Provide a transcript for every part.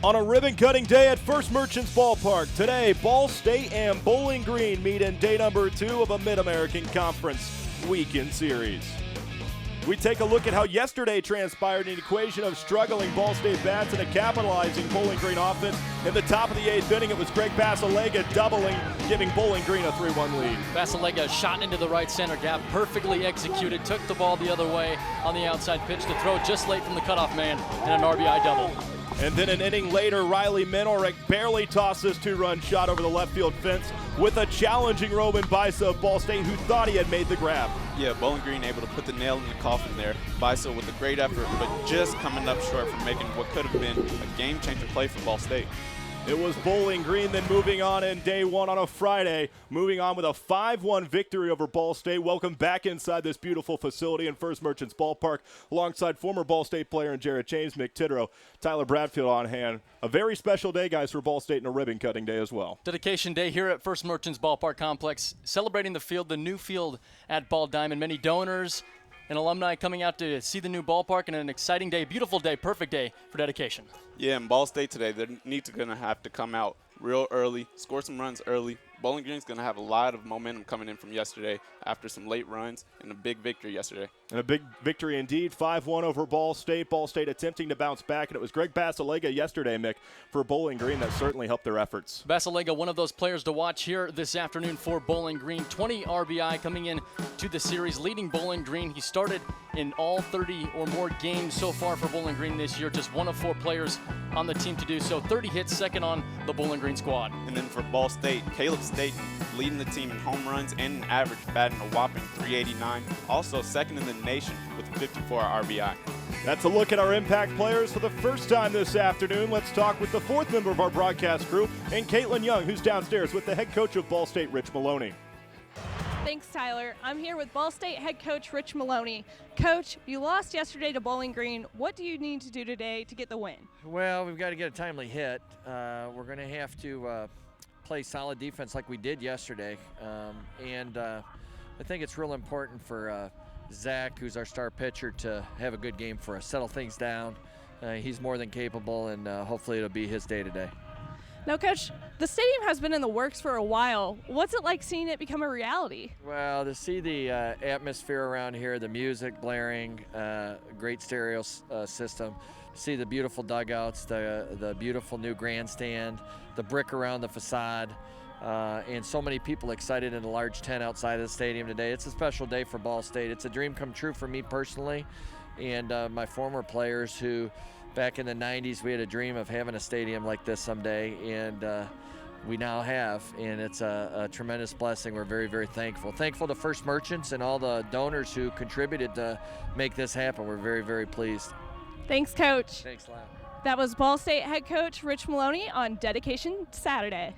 On a ribbon-cutting day at First Merchants Ballpark, today Ball State and Bowling Green meet in day number 2 of a Mid-American Conference weekend series. We take a look at how yesterday transpired, an equation of struggling Ball State bats and a capitalizing Bowling Green offense. In the top of the 8th inning, it was Greg Basilega doubling, giving Bowling Green a 3-1 lead. Basilega shot into the right center gap, perfectly executed, took the ball the other way on the outside pitch to throw just late from the cutoff man, and an RBI double. And then an inning later, Riley Minorek barely tossed this 2-run shot over the left field fence with a challenging Roman Bisa of Ball State, who thought he had made the grab. Yeah, Bowling Green able to put the nail in the coffin there. Bisa with a great effort, but just coming up short from making what could have been a game-changer play for Ball State. It was Bowling Green then moving on in day 1 on a Friday, moving on with a 5-1 victory over Ball State. Welcome back inside this beautiful facility in First Merchants Ballpark alongside former Ball State player and Jarrett James, Mick Titterow, Tyler Bradfield on hand. A very special day, guys, for Ball State and a ribbon-cutting day as well. Dedication day here at First Merchants Ballpark Complex, celebrating the field, the new field at Ball Diamond. Many donors and alumni coming out to see the new ballpark, and an exciting day, beautiful day, perfect day for dedication. Yeah, in Ball State today, they're going to have to come out real early, score some runs early. Bowling Green's going to have a lot of momentum coming in from yesterday after some late runs and a big victory yesterday. And a big victory indeed, 5-1 over Ball State. Ball State attempting to bounce back, and it was Greg Basilega yesterday, Mick, for Bowling Green that certainly helped their efforts. Basilega, one of those players to watch here this afternoon for Bowling Green. 20 RBI coming in to the series, leading Bowling Green. He started in all 30 or more games so far for Bowling Green this year, just one of 4 players on the team to do so. 30 hits, second on the Bowling Green squad. And then for Ball State, Caleb Staten leading the team in home runs and an average, batting a whopping .389. Also second in the nation with 54 RBI. That's a look at our impact players for the first time this afternoon. Let's talk with the 4th member of our broadcast crew, and Caitlin Young, who's downstairs with the head coach of Ball State, Rich Maloney. Thanks, Tyler. I'm here with Ball State head coach Rich Maloney. Coach, you lost yesterday to Bowling Green. What do you need to do today to get the win? Well, we've got to get a timely hit. We're going to have to play solid defense like we did yesterday. I think it's real important for Zach, who's our star pitcher, to have a good game for us, settle things down. He's more than capable, and hopefully it'll be his day today. Now, Coach, the stadium has been in the works for a while. What's it like seeing it become a reality? Well, to see the atmosphere around here, the music blaring, great stereo system, to see the beautiful dugouts, the beautiful new grandstand, the brick around the facade, and so many people excited in a large tent outside of the stadium today. It's a special day for Ball State. It's a dream come true for me personally and my former players who, back in the 90s, we had a dream of having a stadium like this someday, and we now have, and it's a tremendous blessing. We're very, very thankful. Thankful to First Merchants and all the donors who contributed to make this happen. We're very, very pleased. Thanks, Coach. Thanks a lot. That was Ball State head coach Rich Maloney on Dedication Saturday.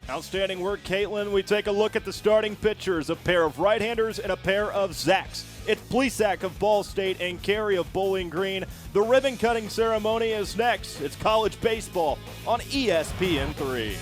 Outstanding work, Caitlin. We take a look at the starting pitchers, a pair of right-handers and a pair of Zacks. It's Plesac of Ball State and Carey of Bowling Green. The ribbon-cutting ceremony is next. It's college baseball on ESPN3.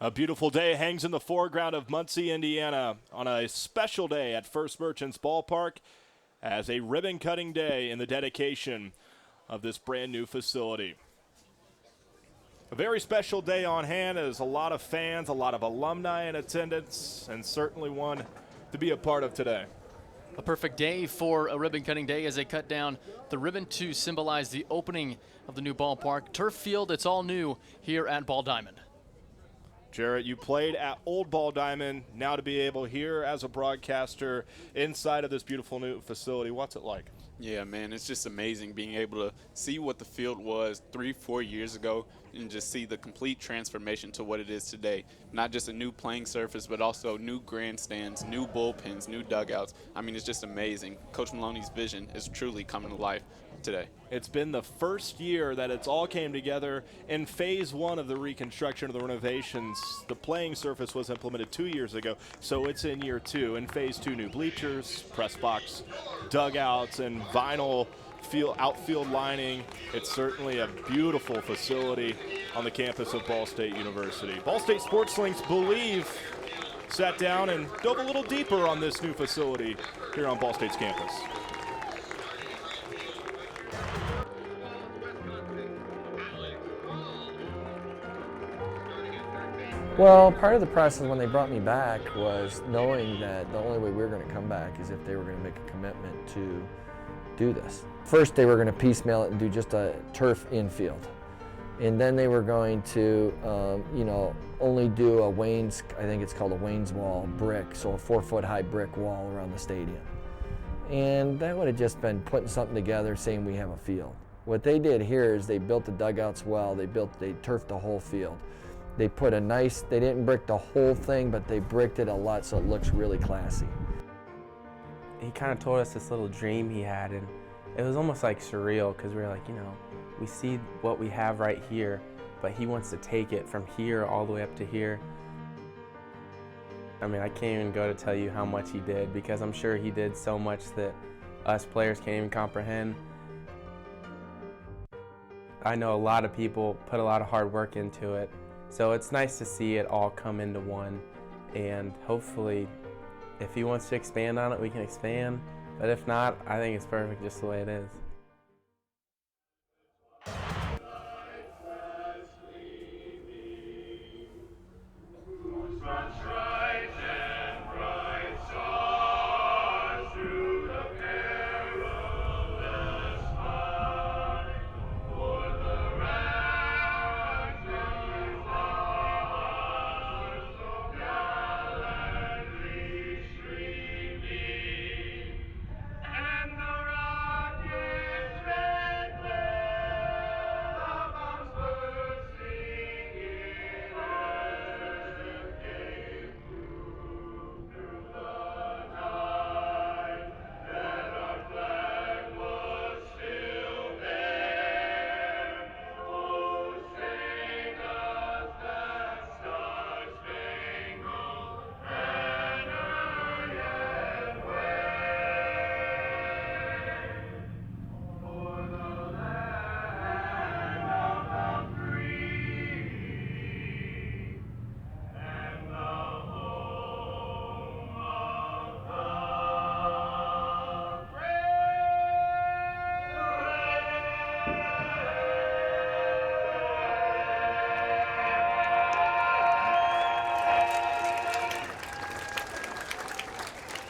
A beautiful day hangs in the foreground of Muncie, Indiana, on a special day at First Merchants Ballpark as a ribbon-cutting day in the dedication of this brand-new facility. A very special day on hand as a lot of fans, a lot of alumni in attendance, and certainly one to be a part of today. A perfect day for a ribbon cutting day as they cut down the ribbon to symbolize the opening of the new ballpark. Turf field, it's all new here at Ball Diamond. Jarrett, you played at Old Ball Diamond. Now to be able here as a broadcaster inside of this beautiful new facility, what's it like? Yeah, man, it's just amazing being able to see what the field was 3-4 years ago and just see the complete transformation to what it is today. Not just a new playing surface, but also new grandstands, new bullpens, new dugouts. I mean, it's just amazing. Coach Maloney's vision is truly coming to life today. It's been the first year that it's all came together in phase one of the reconstruction of the renovations. The playing surface was implemented 2 years ago, so it's in year 2. In phase 2, new bleachers, press box, dugouts, and vinyl outfield lining. It's certainly a beautiful facility on the campus of Ball State University. Ball State Sports Links Believe sat down and dove a little deeper on this new facility here on Ball State's campus. Well, part of the process when they brought me back was knowing that the only way we were going to come back is if they were going to make a commitment to do this. First, they were going to piecemeal it and do just a turf infield. And then they were going to, only do a Wayne's, I think it's called a Wayne's wall brick, so a 4-foot high brick wall around the stadium. And that would have just been putting something together saying we have a field. What they did here is they built the dugouts well, they turfed the whole field. They put they didn't brick the whole thing, but they bricked it a lot so it looks really classy. He kind of told us this little dream he had, and it was almost like surreal because we were like, we see what we have right here, but he wants to take it from here all the way up to here. I mean, I can't even go to tell you how much he did because I'm sure he did so much that us players can't even comprehend. I know a lot of people put a lot of hard work into it. So it's nice to see it all come into one, and hopefully if he wants to expand on it, we can expand, but if not, I think it's perfect just the way it is.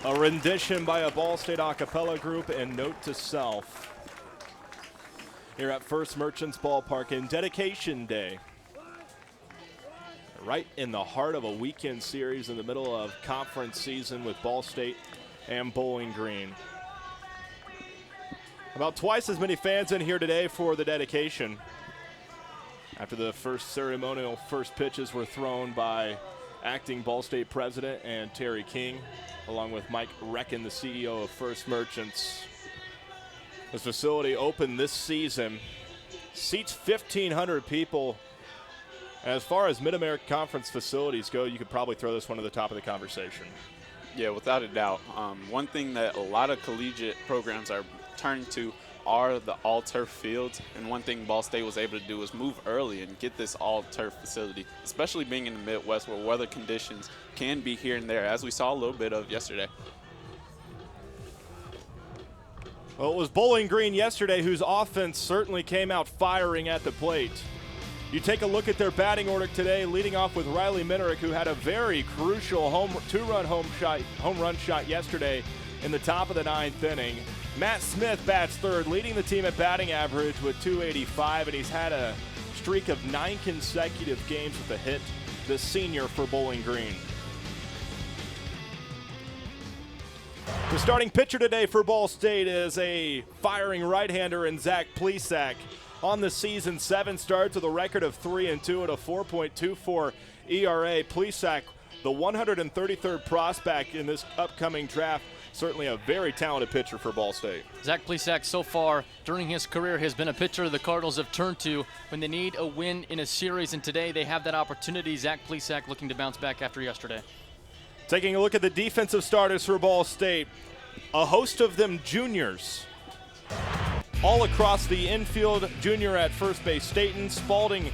A rendition by a Ball State a cappella group and Note to Self here at First Merchants Ballpark in Dedication Day. Right in the heart of a weekend series in the middle of conference season with Ball State and Bowling Green. About twice as many fans in here today for the dedication after the first ceremonial first pitches were thrown by acting Ball State president and Terry King, along with Mike Recken, the CEO of First Merchants. This facility opened this season, seats 1,500 people. As far as Mid-America Conference facilities go, you could probably throw this one to the top of the conversation. Yeah, without a doubt. One thing that a lot of collegiate programs are turning to are the all-turf fields, and one thing Ball State was able to do was move early and get this all-turf facility, especially being in the Midwest where weather conditions can be here and there, as we saw a little bit of yesterday. Well, it was Bowling Green yesterday whose offense certainly came out firing at the plate. You take a look at their batting order today, leading off with Riley Minerick, who had a very crucial two-run home run shot yesterday in the top of the 9th inning. Matt Smith bats third, leading the team at batting average with 285, and he's had a streak of 9 consecutive games with a hit, the senior for Bowling Green. The starting pitcher today for Ball State is a firing right-hander in Zach Plesac. On the season, 7 starts with a record of 3-2 at a 4.24 ERA. Plesac, the 133rd prospect in this upcoming draft, certainly a very talented pitcher for Ball State. Zach Plesac so far during his career has been a pitcher the Cardinals have turned to when they need a win in a series, and today they have that opportunity. Zach Plesac looking to bounce back after yesterday. Taking a look at the defensive starters for Ball State, a host of them juniors. All across the infield, junior at first base, Staten, Spalding,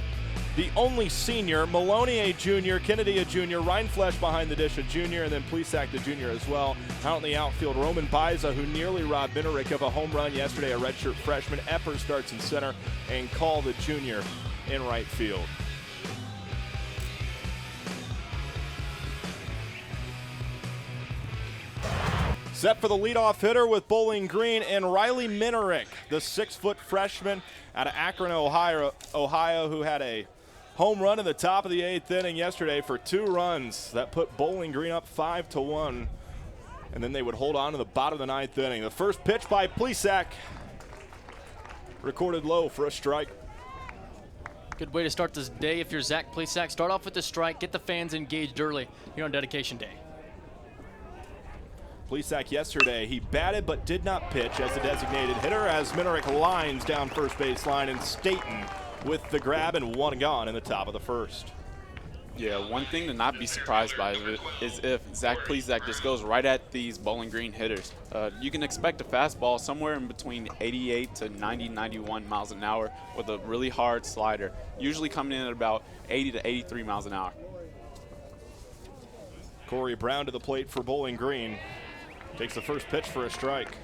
the only senior, Maloney a junior, Kennedy a junior, Reinflesch behind the dish a junior, and then Plesac the junior as well. Out in the outfield, Roman Baiza, who nearly robbed Minerick of a home run yesterday, a redshirt freshman. Epper starts in center, and Call the junior in right field. Set for the leadoff hitter with Bowling Green and Riley Minerick, the 6-foot freshman out of Akron, Ohio, who had a home run in the top of the 8th inning yesterday for 2 runs. That put Bowling Green up 5-1, and then they would hold on to the bottom of the 9th inning. The first pitch by Plesac, recorded low for a strike. Good way to start this day if you're Zach Plesac. Start off with the strike, get the fans engaged early here on Dedication Day. Plesac yesterday, he batted but did not pitch as the designated hitter as Minerick lines down first base line, and Staten with the grab and 1 gone in the top of the first. Yeah, one thing to not be surprised by is if Zach Plesac just goes right at these Bowling Green hitters. You can expect a fastball somewhere in between 88 to 90, 91 miles an hour with a really hard slider, usually coming in at about 80 to 83 miles an hour. Corey Brown to the plate for Bowling Green. Takes the first pitch for a strike.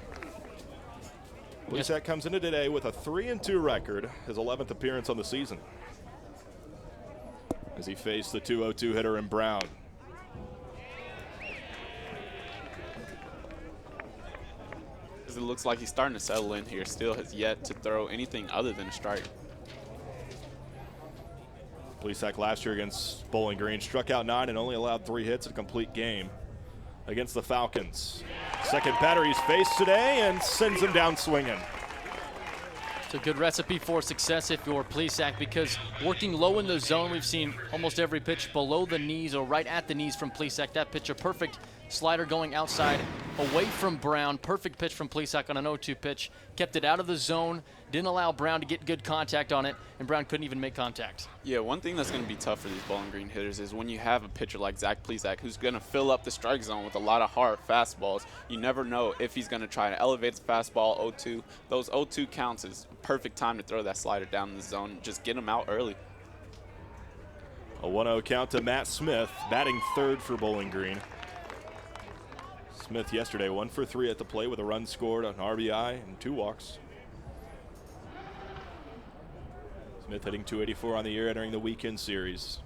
Plesac comes into today with a 3-2 record, his 11th appearance on the season, as he faced the 2-0-2 hitter in Brown. It looks like he's starting to settle in here. Still has yet to throw anything other than a strike. Plesac last year against Bowling Green struck out 9 and only allowed 3 hits in a complete game against the Falcons. Second batter he's faced today and sends him down swinging. It's a good recipe for success if you're Plesac, because working low in the zone, we've seen almost every pitch below the knees or right at the knees from Plesac. That pitch, a perfect slider going outside away from Brown. Perfect pitch from Plesac on an 0-2 pitch. Kept it out of the zone, didn't allow Brown to get good contact on it, and Brown couldn't even make contact. Yeah, one thing that's going to be tough for these Bowling Green hitters is when you have a pitcher like Zach Plesac who's going to fill up the strike zone with a lot of hard fastballs. You never know if he's going to try to elevate his fastball 0-2. Those 0-2 counts is a perfect time to throw that slider down in the zone and just get him out early. A 1-0 count to Matt Smith, batting third for Bowling Green. Smith yesterday 1 for 3 at the plate with a run scored, an RBI, and 2 walks. Smith hitting .284 on the year, entering the weekend series.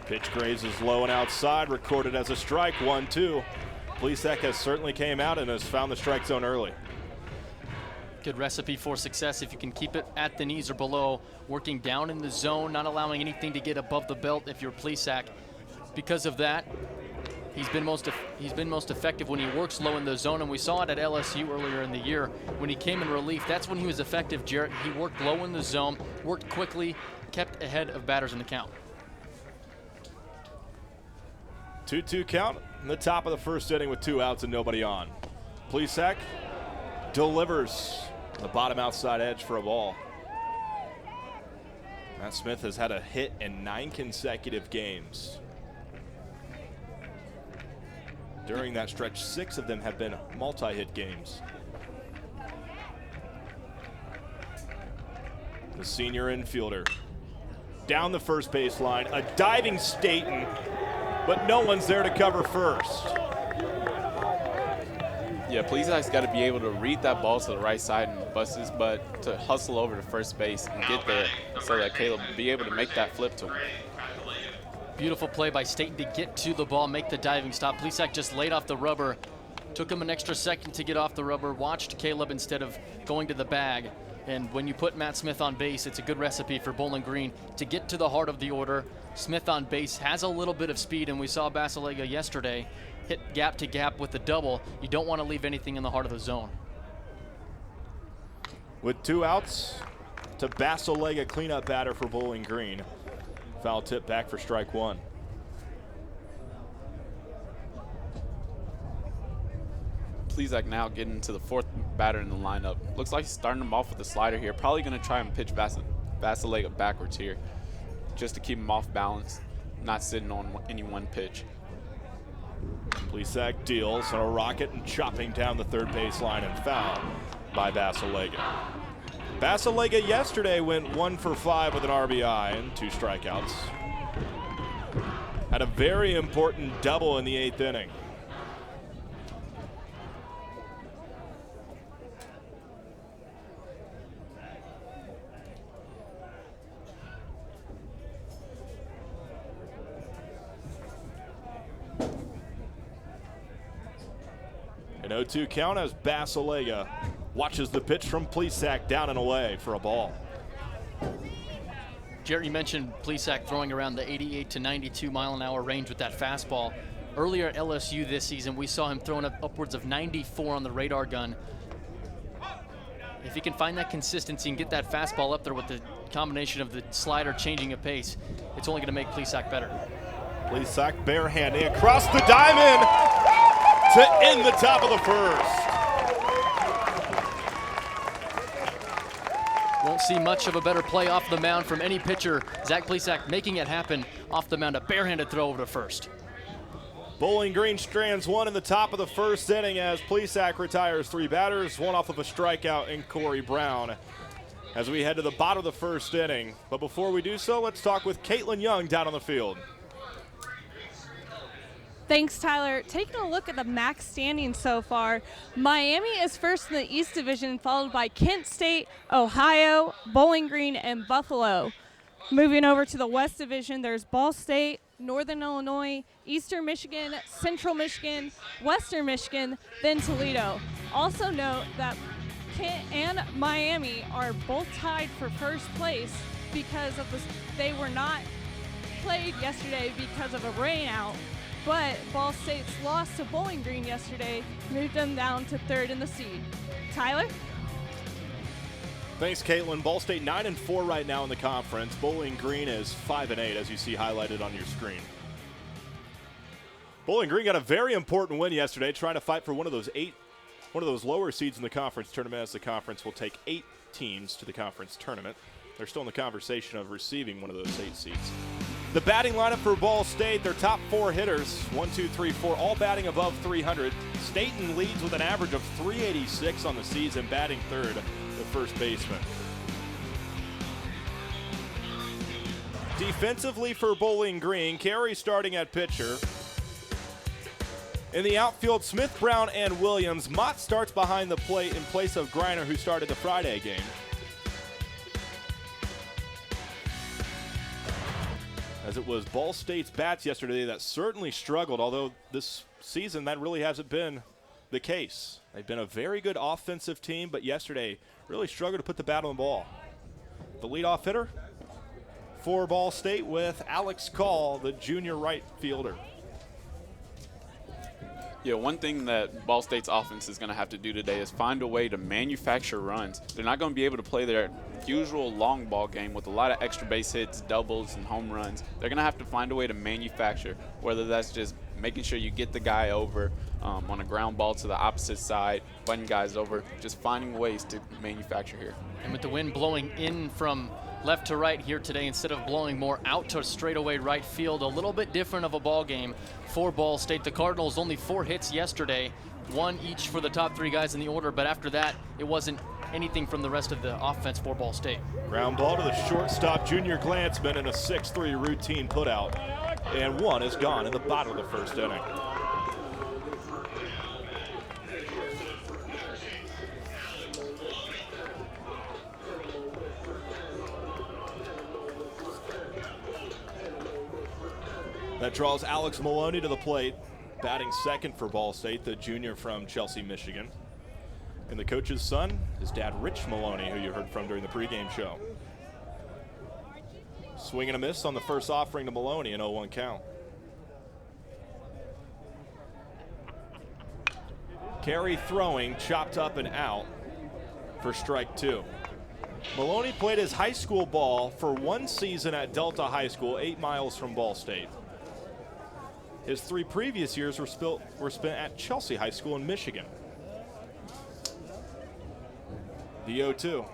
Pitch grazes low and outside, recorded as a strike, 1-2. Plesac has certainly came out and has found the strike zone early. Good recipe for success if you can keep it at the knees or below, working down in the zone, not allowing anything to get above the belt if you're Plesac. Because of that, he's been most effective when he works low in the zone, and we saw it at LSU earlier in the year when he came in relief. That's when he was effective, Jarrett. He worked low in the zone, worked quickly, kept ahead of batters in the count. 2-2 count in the top of the first inning with 2 outs and nobody on. Plesac delivers the bottom outside edge for a ball. Matt Smith has had a hit in 9 consecutive games. During that stretch, 6 of them have been multi-hit games. The senior infielder down the first base line, a diving Staten, but no one's there to cover first. Yeah, Plesac's got to be able to read that ball to the right side and bust his butt to hustle over to first base and get there so that Caleb will be able to make that flip to him. Beautiful play by Staten to get to the ball, make the diving stop. Plesac just laid off the rubber. Took him an extra second to get off the rubber. Watched Caleb instead of going to the bag. And when you put Matt Smith on base, it's a good recipe for Bowling Green to get to the heart of the order. Smith on base has a little bit of speed, and we saw Basilega yesterday hit gap to gap with the double. You don't want to leave anything in the heart of the zone. With 2 outs, to Basilega, cleanup batter for Bowling Green. Foul tip back for strike 1. Plesac now getting to the 4th batter in the lineup. Looks like he's starting him off with a slider here. Probably going to try and pitch Basilega backwards here just to keep him off balance, not sitting on any one pitch. Plesac deals on a rocket and chopping down the third baseline and foul by Basilega. Basilega yesterday went 1 for 5 with an RBI and 2 strikeouts. Had a very important double in the 8th inning. An 0-2 count as Basilega watches the pitch from Plesac down and away for a ball. Jarrett, you mentioned Plesac throwing around the 88 to 92 mile an hour range with that fastball. Earlier at LSU this season, we saw him throwing up upwards of 94 on the radar gun. If he can find that consistency and get that fastball up there with the combination of the slider changing of pace, it's only going to make Plesac better. Plesac barehanding across the diamond to end the top of the first. Won't see much of a better play off the mound from any pitcher. Zach Plesac making it happen off the mound, a barehanded throw over to first. Bowling Green strands 1 in the top of the first inning as Plesac retires 3 batters, 1 off of a strikeout in Corey Brown. As we head to the bottom of the first inning. But before we do so, let's talk with Caitlin Young down on the field. Thanks, Tyler. Taking a look at the MAC standings so far, Miami is first in the East Division, followed by Kent State, Ohio, Bowling Green, and Buffalo. Moving over to the West Division, there's Ball State, Northern Illinois, Eastern Michigan, Central Michigan, Western Michigan, then Toledo. Also note that Kent and Miami are both tied for first place because of they were not played yesterday because of a rain out. But Ball State's loss to Bowling Green yesterday moved them down to 3rd in the seed. Tyler? Thanks, Caitlin. Ball State 9-4 right now in the conference. Bowling Green is 5-8, as you see highlighted on your screen. Bowling Green got a very important win yesterday, trying to fight for one of those lower seeds in the conference tournament, as the conference will take 8 teams to the conference tournament. They're still in the conversation of receiving one of those 8 seeds. The batting lineup for Ball State, their top 4 hitters, 1, 2, 3, 4, all batting above 300. Staten leads with an average of 386 on the season, batting 3rd, the first baseman. Defensively for Bowling Green, Carey starting at pitcher. In the outfield, Smith, Brown, and Williams. Mott starts behind the plate in place of Greiner, who started the Friday game. As it was Ball State's bats yesterday that certainly struggled, although this season that really hasn't been the case. They've been a very good offensive team, but yesterday really struggled to put the bat on the ball. The leadoff hitter for Ball State with Alex Call, the junior right fielder. Yeah, one thing that Ball State's offense is going to have to do today is find a way to manufacture runs. They're not going to be able to play their usual long ball game with a lot of extra base hits, doubles, and home runs. They're going to have to find a way to manufacture, whether that's just making sure you get the guy over on a ground ball to the opposite side, butting guys over, just finding ways to manufacture here. And with the wind blowing in from left to right here today, instead of blowing more out to straightaway right field, a little bit different of a ball game for Ball State. The Cardinals only 4 hits yesterday, 1 each for the top 3 guys in the order, but after that, it wasn't anything from the rest of the offense for Ball State. Ground ball to the shortstop, Junior Glantzman, in a 6-3 routine putout, and 1 is gone in the bottom of the first inning. That draws Alex Maloney to the plate, batting second for Ball State, the junior from Chelsea, Michigan. And the coach's son, his dad, Rich Maloney, who you heard from during the pregame show. Swing and a miss on the first offering to Maloney, an 0-1 count. Carey throwing, chopped up and out for strike 2. Maloney played his high school ball for 1 season at Delta High School, 8 miles from Ball State. His 3 previous years were spent at Chelsea High School in Michigan. The 0-2.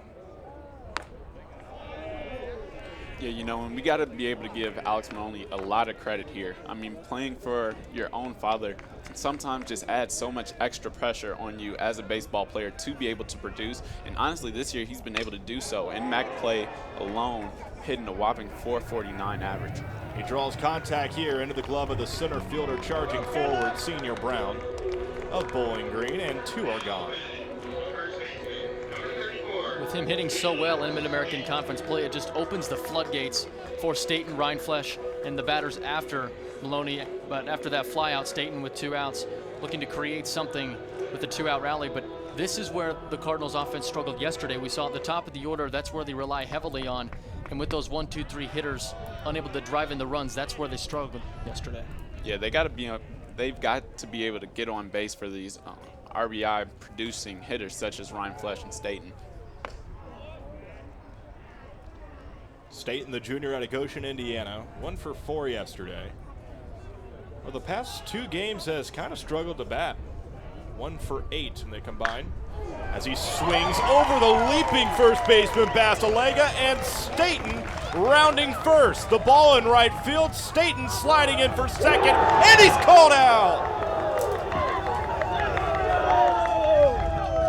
Yeah, you know, and we got to be able to give Alex Maloney a lot of credit here. I mean, playing for your own father sometimes just adds so much extra pressure on you as a baseball player to be able to produce. And honestly, this year he's been able to do so. In MAC play alone, hitting a whopping .449 average. He draws contact here into the glove of the center fielder, charging forward, Senior Brown of Bowling Green, and 2 are gone. With him hitting so well in Mid-American Conference play, it just opens the floodgates for Staten, Rindfleisch, and the batters after Maloney. But after that flyout, Staten with 2 outs, looking to create something with a 2-out rally. But this is where the Cardinals offense struggled yesterday. We saw at the top of the order, that's where they rely heavily on. And with those 1, 2, 3 hitters unable to drive in the runs, that's where they struggled yesterday. Yeah, they've got to be able to get on base for these RBI producing hitters such as Rindfleisch and Staten. Staten, the junior out of Goshen, Indiana, 1 for 4 yesterday. Well, the past 2 games has kind of struggled to bat. 1 for 8 and they combine. As he swings over the leaping first baseman Basalega, and Staten rounding first. The ball in right field, Staten sliding in for second, and he's called out!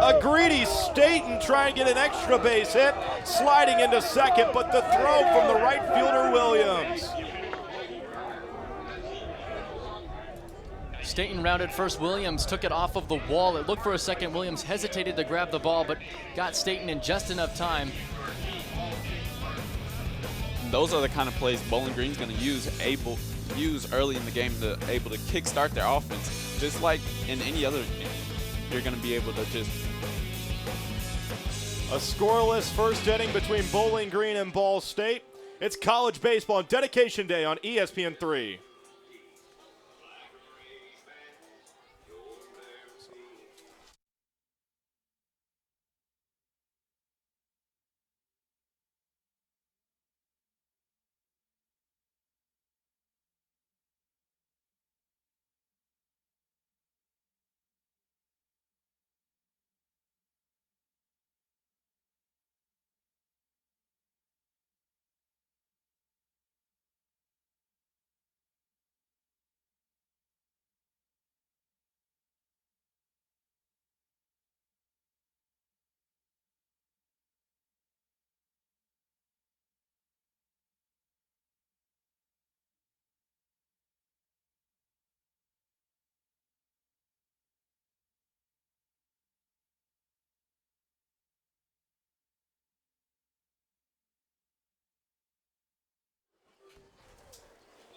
A greedy Staten trying to get an extra base hit, sliding into second, but the throw from the right fielder Williams. Staten rounded first. Williams took it off of the wall. It looked for a second. Williams hesitated to grab the ball, but got Staten in just enough time. Those are the kind of plays Bowling Green's going to use early in the game to able to kickstart their offense. Just like in any other game, you're going to be able to just... A scoreless first inning between Bowling Green and Ball State. It's college baseball on Dedication Day on ESPN3.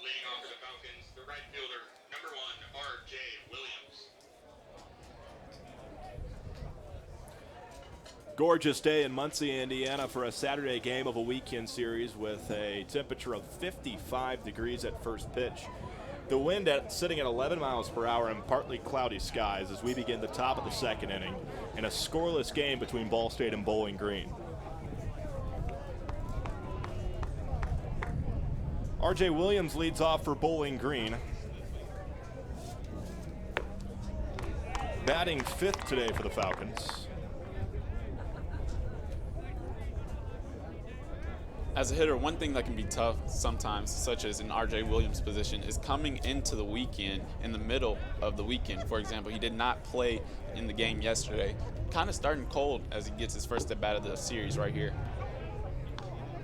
Leading off for the Falcons, the right fielder, number 1, R.J. Williams. Gorgeous day in Muncie, Indiana for a Saturday game of a weekend series with a temperature of 55 degrees at first pitch. The wind sitting at 11 miles per hour and partly cloudy skies as we begin the top of the second inning in a scoreless game between Ball State and Bowling Green. R.J. Williams leads off for Bowling Green. Batting 5th today for the Falcons. As a hitter, one thing that can be tough sometimes, such as in R.J. Williams' position, is coming into the weekend in the middle of the weekend. For example, he did not play in the game yesterday. Kind of starting cold as he gets his first at bat of the series right here.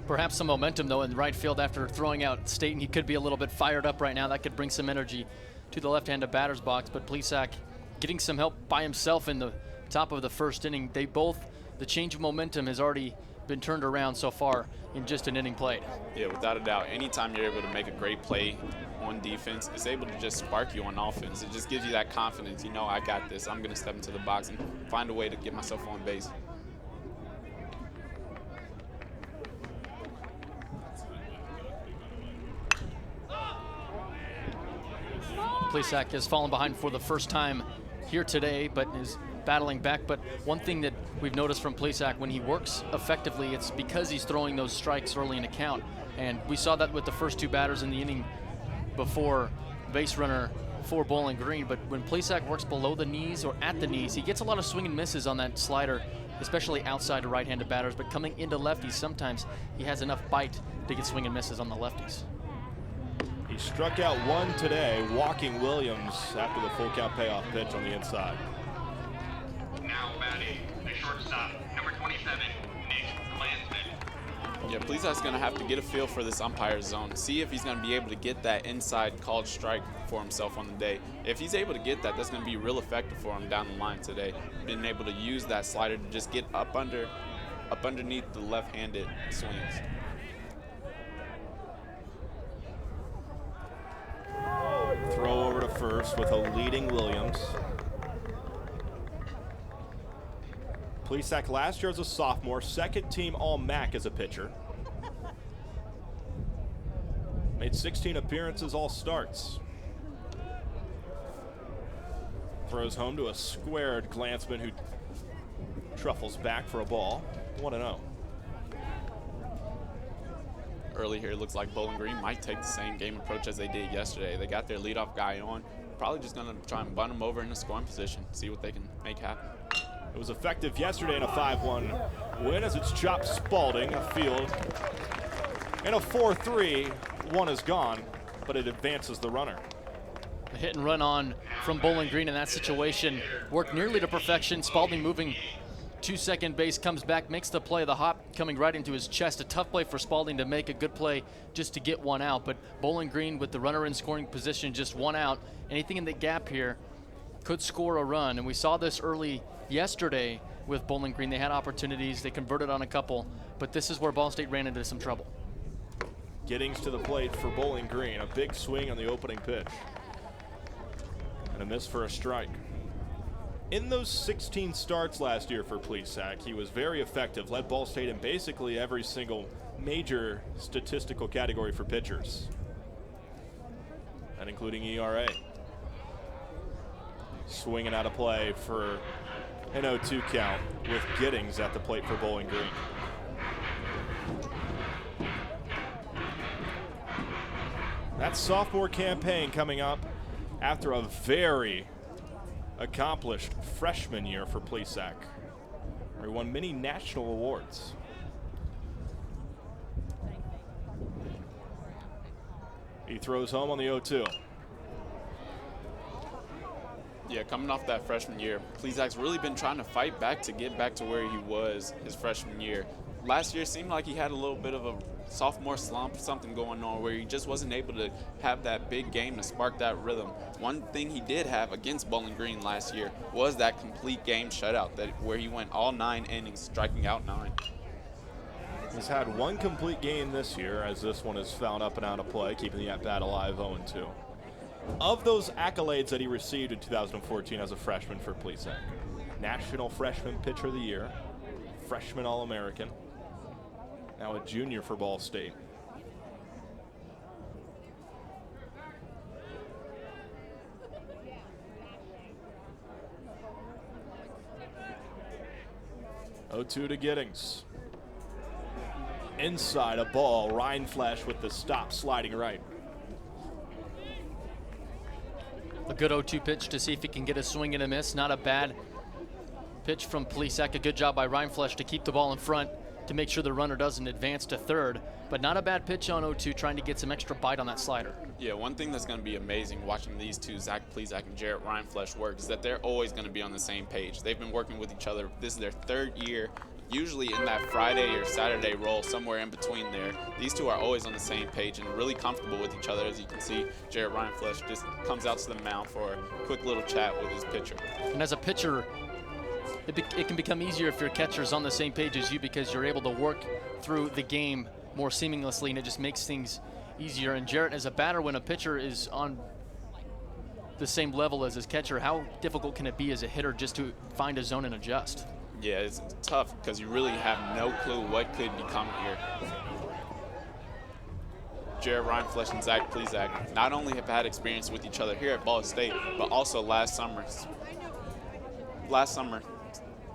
Perhaps some momentum, though, in right field after throwing out Staten. He could be a little bit fired up right now. That could bring some energy to the left-handed batter's box. But Plesac getting some help by himself in the top of the first inning. They both the change of momentum has already been turned around so far in just an inning played. Yeah, without a doubt. Anytime you're able to make a great play on defense, it's able to just spark you on offense. It just gives you that confidence. You know, I got this. I'm going to step into the box and find a way to get myself on base. Plesac has fallen behind for the first time here today, but is battling back. But one thing that we've noticed from Plesac, when he works effectively, it's because he's throwing those strikes early in a count. And we saw that with the first 2 batters in the inning before base runner for Bowling Green. But when Plesac works below the knees or at the knees, he gets a lot of swing and misses on that slider, especially outside to right-handed batters. But coming into lefties, sometimes he has enough bite to get swing and misses on the lefties. He struck out 1 today, walking Williams after the full count payoff pitch on the inside. Now batting, the shortstop, number 27, Nick Landsman. Yeah, Plesac's going to have to get a feel for this umpire zone, see if he's going to be able to get that inside called strike for himself on the day. If he's able to get that, that's going to be real effective for him down the line today. Being able to use that slider to just get up underneath the left-handed swings. Throw over to first with a leading Williams. Plesac last year as a sophomore, second team All-MAC as a pitcher. Made 16 appearances, all starts. Throws home to a squared Glansman who truffles back for a ball. 1-0. Early here, it looks like Bowling Green might take the same game approach as they did yesterday. They got their leadoff guy on, probably just going to try and bunt him over in the scoring position, see what they can make happen. It was effective yesterday in a 5-1 win as it's chopped Spalding afield. In a 4-3, 1 is gone, but it advances the runner. The hit and run on from Bowling Green in that situation worked nearly to perfection. Spalding moving to second base, comes back, makes the play. The hop coming right into his chest. A tough play for Spalding to make, a good play just to get 1 out. But Bowling Green with the runner in scoring position, just 1 out. Anything in the gap here could score a run. And we saw this early yesterday with Bowling Green. They had opportunities. They converted on a couple. But this is where Ball State ran into some trouble. Giddings to the plate for Bowling Green. A big swing on the opening pitch. And a miss for a strike. In those 16 starts last year for Plesac, he was very effective, led Ball State in basically every single major statistical category for pitchers, and including ERA. Swinging out of play for an 0-2 count with Giddings at the plate for Bowling Green. That sophomore campaign coming up after a very accomplished freshman year for Plesac, where he won many national awards. He throws home on the 0-2. Yeah, coming off that freshman year, Plesac's really been trying to fight back to get back to where he was his freshman year. Last year seemed like he had a little bit of a sophomore slump, something going on where he just wasn't able to have that big game to spark that rhythm. One thing he did have against Bowling Green last year was that complete game shutout where he went all 9 innings, striking out 9. He's had 1 complete game this year, as this one is found up and out of play, keeping the at-bat alive 0-2. Of those accolades that he received in 2014 as a freshman for Plesac, National Freshman Pitcher of the Year, Freshman All-American, now a junior for Ball State. Oh-2 to Giddings. Inside a ball, Rindfleisch with the stop, sliding right. A good 0-2 pitch to see if he can get a swing and a miss. Not a bad pitch from Plesac. A good job by Rindfleisch to keep the ball in front to make sure the runner doesn't advance to third. But not a bad pitch on 0-2, trying to get some extra bite on that slider. Yeah, one thing that's going to be amazing watching these two, Zach Plesac and Jarrett Rindfleisch, work is that they're always going to be on the same page. They've been working with each other. This is their 3rd year, usually in that Friday or Saturday role, somewhere in between there. These two are always on the same page and really comfortable with each other. As you can see, Jarrett Rindfleisch just comes out to the mound for a quick little chat with his pitcher. And as a pitcher, it can become easier if your catcher's on the same page as you, because you're able to work through the game more seamlessly, and it just makes things easier. And Jarrett, as a batter, when a pitcher is on the same level as his catcher, how difficult can it be as a hitter just to find a zone and adjust? Yeah, it's tough because you really have no clue what could become here. Jared Reinflesh and Zach Plesac not only have had experience with each other here at Ball State, but also last summer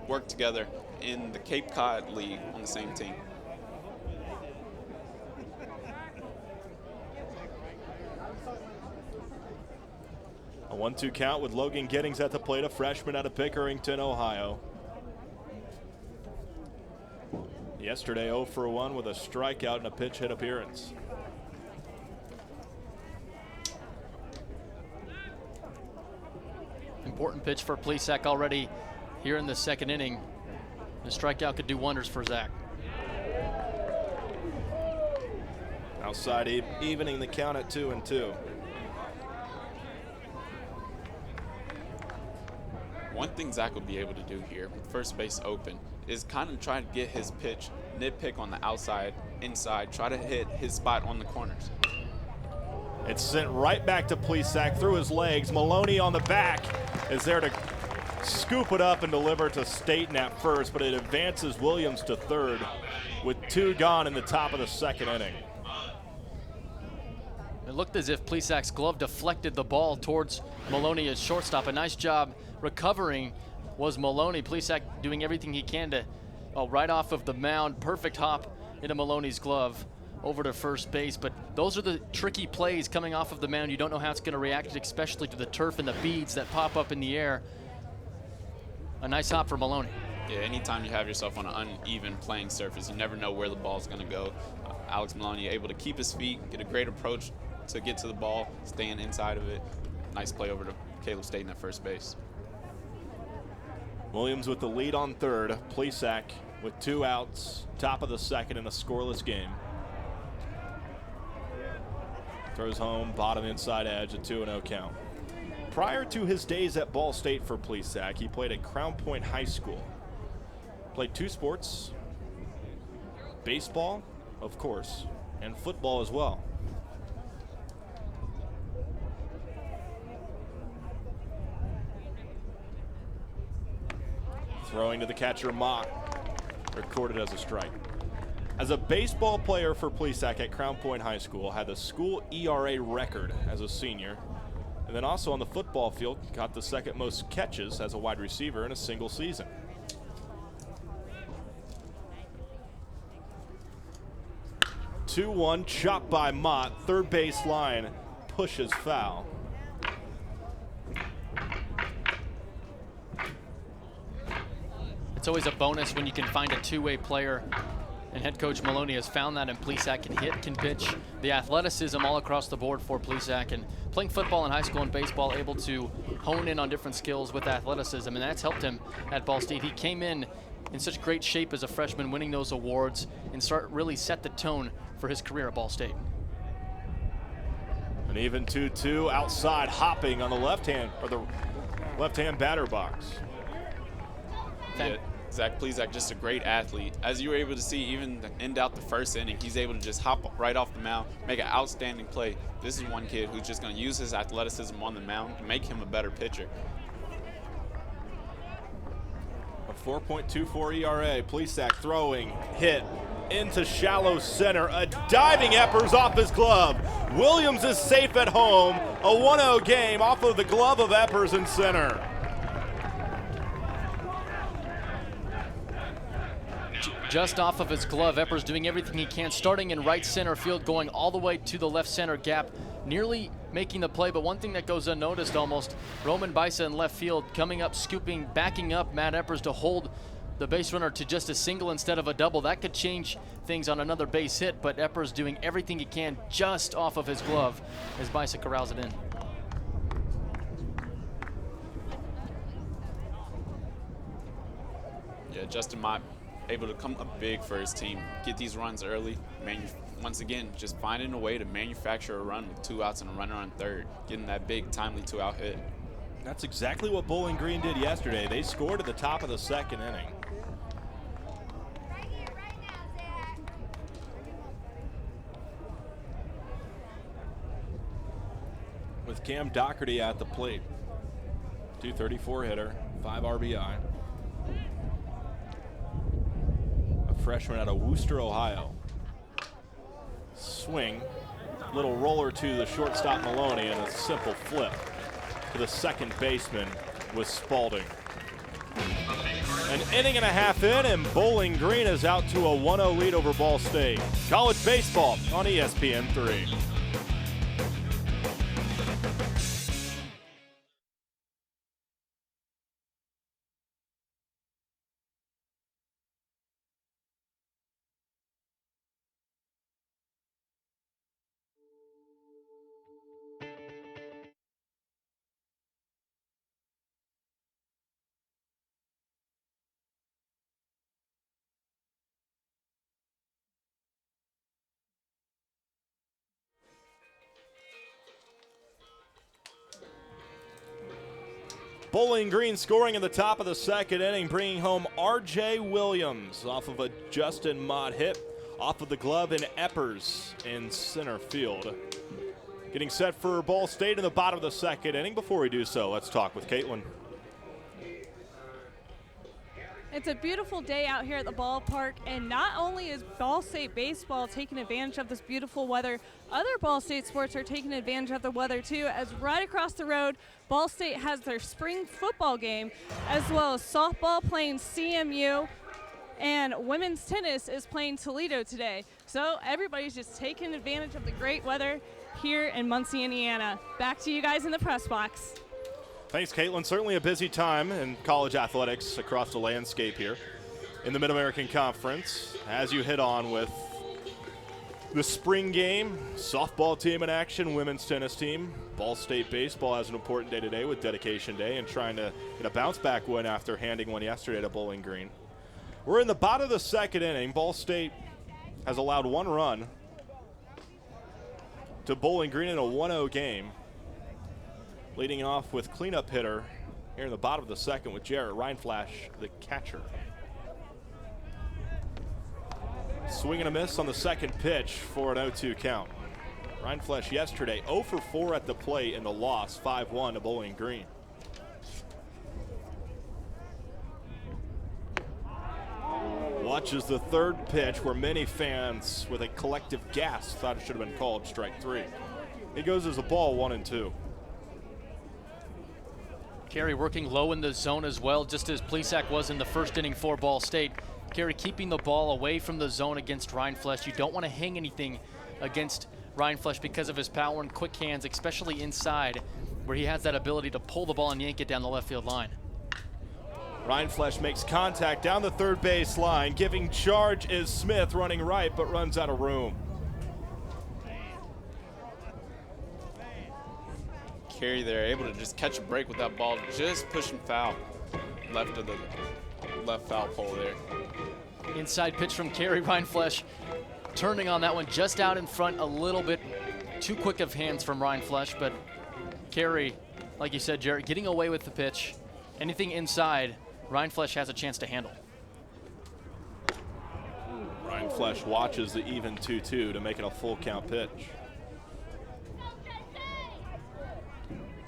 worked together in the Cape Cod League on the same team. A 1-2 count with Logan Giddings at the plate, a freshman out of Pickerington, Ohio. Yesterday 0 for 1 with a strikeout and a pitch hit appearance. Important pitch for Plesac already here in the second inning. The strikeout could do wonders for Zach. Outside evening the count at 2-2. One thing Zach will be able to do here, with first base open, is kind of try to get his pitch, nitpick on the outside, inside, try to hit his spot on the corners. It's sent right back to Plesac through his legs. Maloney on the back is there to scoop it up and deliver to Staten at first, but it advances Williams to third with 2 gone in the top of the second inning. It looked as if Plesac's glove deflected the ball towards Maloney at shortstop. A nice job recovering was Maloney. Plesac doing everything he can to, right off of the mound, perfect hop into Maloney's glove over to first base. But those are the tricky plays coming off of the mound. You don't know how it's going to react, especially to the turf and the beads that pop up in the air. A nice hop for Maloney. Yeah, anytime you have yourself on an uneven playing surface, you never know where the ball's going to go. Alex Maloney able to keep his feet, get a great approach to get to the ball, staying inside of it. Nice play over to Caleb Staten at first base. Williams with the lead on third. Plesac with 2 outs, top of the second in a scoreless game. Throws home, bottom inside edge, a 2-0 count. Prior to his days at Ball State for Plesac, he played at Crown Point High School. Played 2 sports, baseball, of course, and football as well. Throwing to the catcher, Mott, recorded as a strike. As a baseball player for Plesac at Crown Point High School, had the school ERA record as a senior, and then also on the football field, got the second most catches as a wide receiver in a single season. Two-one, chopped by Mott, third base line, pushes foul. It's always a bonus when you can find a two-way player, and head coach Maloney has found that, and Plesac can hit, can pitch. The athleticism all across the board for Plesac, and playing football in high school and baseball, able to hone in on different skills with athleticism, and that's helped him at Ball State. He came in such great shape as a freshman, winning those awards, and really set the tone for his career at Ball State. An even 2-2 outside, hopping on the left-hand, or the left-hand batter box. Yeah, Zach Plesac, just a great athlete. As you were able to see, even to end out the first inning, he's able to just hop right off the mound, make an outstanding play. This is one kid who's just going to use his athleticism on the mound to make him a better pitcher. A 4.24 ERA. Plesac throwing, hit into shallow center. A diving Eppers off his glove. Williams is safe at home. A 1-0 game off of the glove of Eppers in center. Just off of his glove, Eppers doing everything he can, starting in right center field, going all the way to the left center gap, nearly making the play. But one thing that goes unnoticed almost, Roman Bisa in left field, coming up, scooping, backing up Matt Eppers to hold the base runner to just a single instead of a double. That could change things on another base hit, but Eppers doing everything he can just off of his glove as Bisa corrals it in. Yeah, Justin Mott able to come up big for his team, get these runs early. Once again, just finding a way to manufacture a run with 2 outs and a runner on third, getting that big, timely 2-out hit. That's exactly what Bowling Green did yesterday. They scored at the top of the second inning. With Cam Doherty at the plate. 234 hitter, 5 RBI. A freshman out of Wooster, Ohio. Swing, little roller to the shortstop Maloney, and a simple flip to the second baseman with Spalding. An inning and a half in, and Bowling Green is out to a 1-0 lead over Ball State. College baseball on ESPN3. Bowling Green scoring in the top of the second inning, bringing home R.J. Williams off of a Justin Mott hit off of the glove in Eppers in center field. Getting set for Ball State in the bottom of the second inning. Before we do so, let's talk with Caitlin. It's a beautiful day out here at the ballpark, and not only is Ball State baseball taking advantage of this beautiful weather, other Ball State sports are taking advantage of the weather too, as right across the road, Ball State has their spring football game, as well as softball playing CMU, and women's tennis is playing Toledo today. So everybody's just taking advantage of the great weather here in Muncie, Indiana. Back to you guys in the press box. Thanks, Caitlin. Certainly a busy time in college athletics across the landscape here in the Mid-American Conference. As you hit on with the spring game, softball team in action, women's tennis team. Ball State baseball has an important day today with Dedication Day and trying to get a bounce-back win after handing one yesterday to Bowling Green. We're in the bottom of the second inning. Ball State has allowed one run to Bowling Green in a 1-0 game. Leading off with cleanup hitter here in the bottom of the second with Jarrett Reinflash, the catcher. Swing and a miss on the second pitch for an 0-2 count. Reinflash yesterday 0 for 4 at the plate in the loss, 5-1 to Bowling Green. Watches the third pitch where many fans with a collective gasp thought it should have been called strike 3. It goes as a ball, 1-2. Carey working low in the zone as well, just as Plesac was in the first inning for Ball State. Carey keeping the ball away from the zone against Reinflash. You don't want to hang anything against Reinflash because of his power and quick hands, especially inside, where he has that ability to pull the ball and yank it down the left field line. Reinflash makes contact down the third base line. Giving charge is Smith, running right, but runs out of room. Carey there, able to just catch a break with that ball, just pushing foul left of the left foul pole there. Inside pitch from Carey. Reinflash turning on that one just out in front, a little bit too quick of hands from Reinflash, but Carey, like you said, Jarrett, getting away with the pitch. Anything inside, Reinflash has a chance to handle. Reinflash watches the even 2-2 to make it a full count pitch.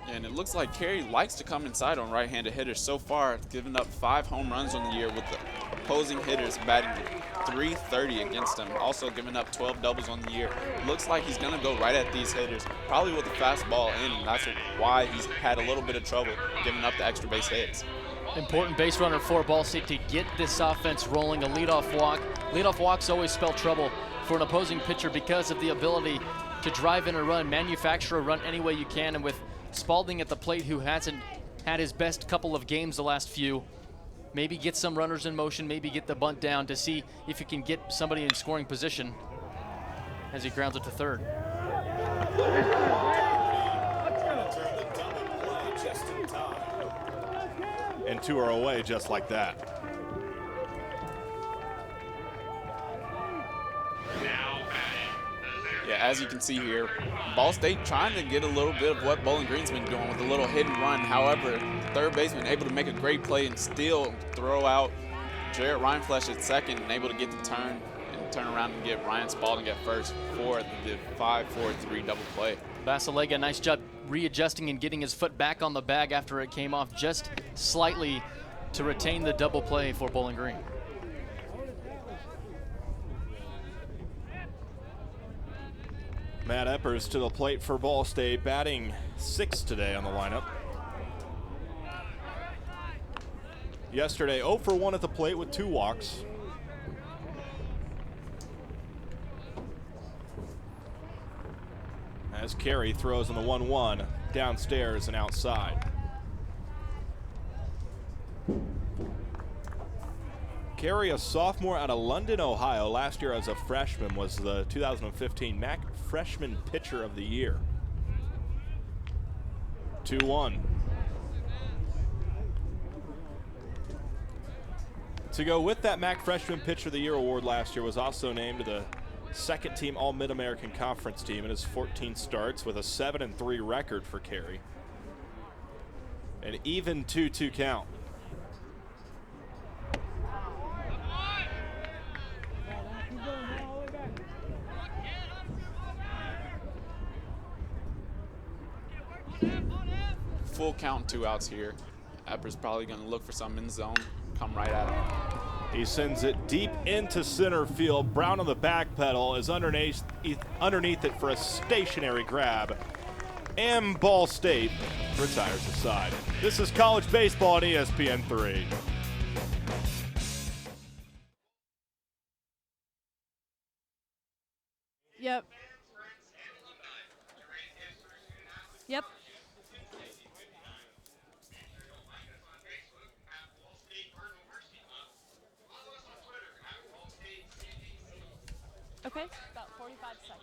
And it looks like Carey likes to come inside on right-handed hitters so far, giving up 5 home runs on the year with the opposing hitters batting .330 against him, also giving up 12 doubles on the year. Looks like he's going to go right at these hitters, probably with a fastball in, and that's why he's had a little bit of trouble giving up the extra base hits. Important base runner for Ball State to get this offense rolling, a leadoff walk. Leadoff walks always spell trouble for an opposing pitcher because of the ability to drive in a run, manufacture a run any way you can, and with Spalding at the plate, who hasn't had his best couple of games the last few, maybe get some runners in motion, maybe get the bunt down to see if you can get somebody in scoring position as he grounds it to third. And 2 are away just like that. Now batting, the Yeah, as you can see here, Ball State trying to get a little bit of what Bowling Green's been doing with a little hit and run. However, third baseman able to make a great play and still throw out Jarrett Reinflesh at second and able to get the turn and turn around and get Ryan Spalding at first for the 5-4-3 double play. Basilega, nice job readjusting and getting his foot back on the bag after it came off just slightly to retain the double play for Bowling Green. Matt Eppers to the plate for Ball State, batting 6th today on the lineup. Yesterday, 0 for 1 at the plate with 2 walks. As Carey throws on the 1-1, downstairs and outside. Carey, a sophomore out of London, Ohio, last year as a freshman was the 2015 MAC Freshman Pitcher of the Year. 2-1. To go with that MAC Freshman Pitcher of the Year award last year was also named to the second team All Mid-American Conference team in his 14 starts with a 7-3 record for Carey. An even 2-2 count. Full count, 2 outs here. Epper's probably going to look for some in zone, come right at him. He sends it deep into center field. Brown on the back pedal is underneath it for a stationary grab. And Ball State retires the side. This is college baseball on ESPN3. Yep. Yep. Okay, about 45 seconds.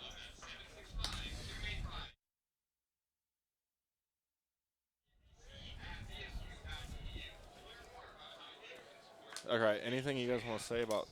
Okay, anything you guys want to say about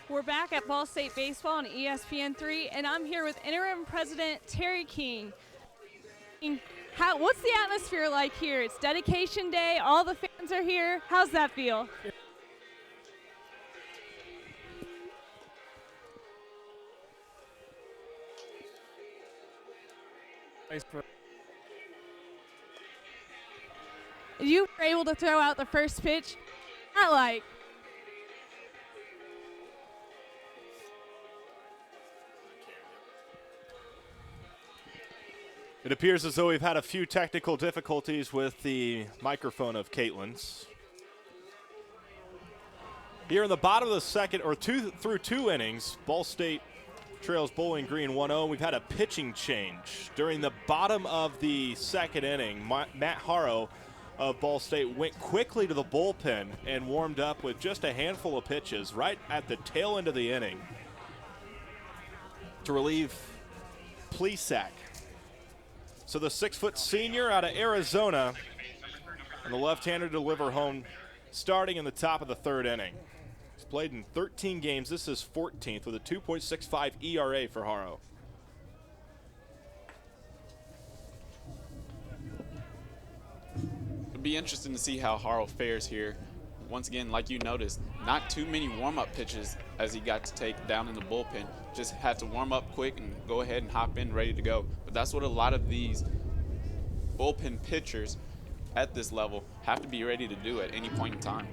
We're back at Ball State Baseball on ESPN3, and I'm here with Interim President Terry King. What's the atmosphere like here? It's dedication day. All the fans are here. How's that feel? You were able to throw out the first pitch. Not like. It appears as though we've had a few technical difficulties with the microphone of Caitlin's. Here in the bottom of the second, or through 2 innings, Ball State trails Bowling Green 1-0. We've had a pitching change. During the bottom of the second inning, Matt Haro of Ball State went quickly to the bullpen and warmed up with just a handful of pitches right at the tail end of the inning to relieve Plesac. So the 6-foot senior out of Arizona and the left-hander deliver home starting in the top of the 3rd inning. He's played in 13 games. This is 14th with a 2.65 ERA for Haro. It'll be interesting to see how Haro fares here. Once again, like you noticed, not too many warm-up pitches as he got to take down in the bullpen. Just had to warm up quick and go ahead and hop in ready to go. But that's what a lot of these bullpen pitchers at this level have to be ready to do at any point in time.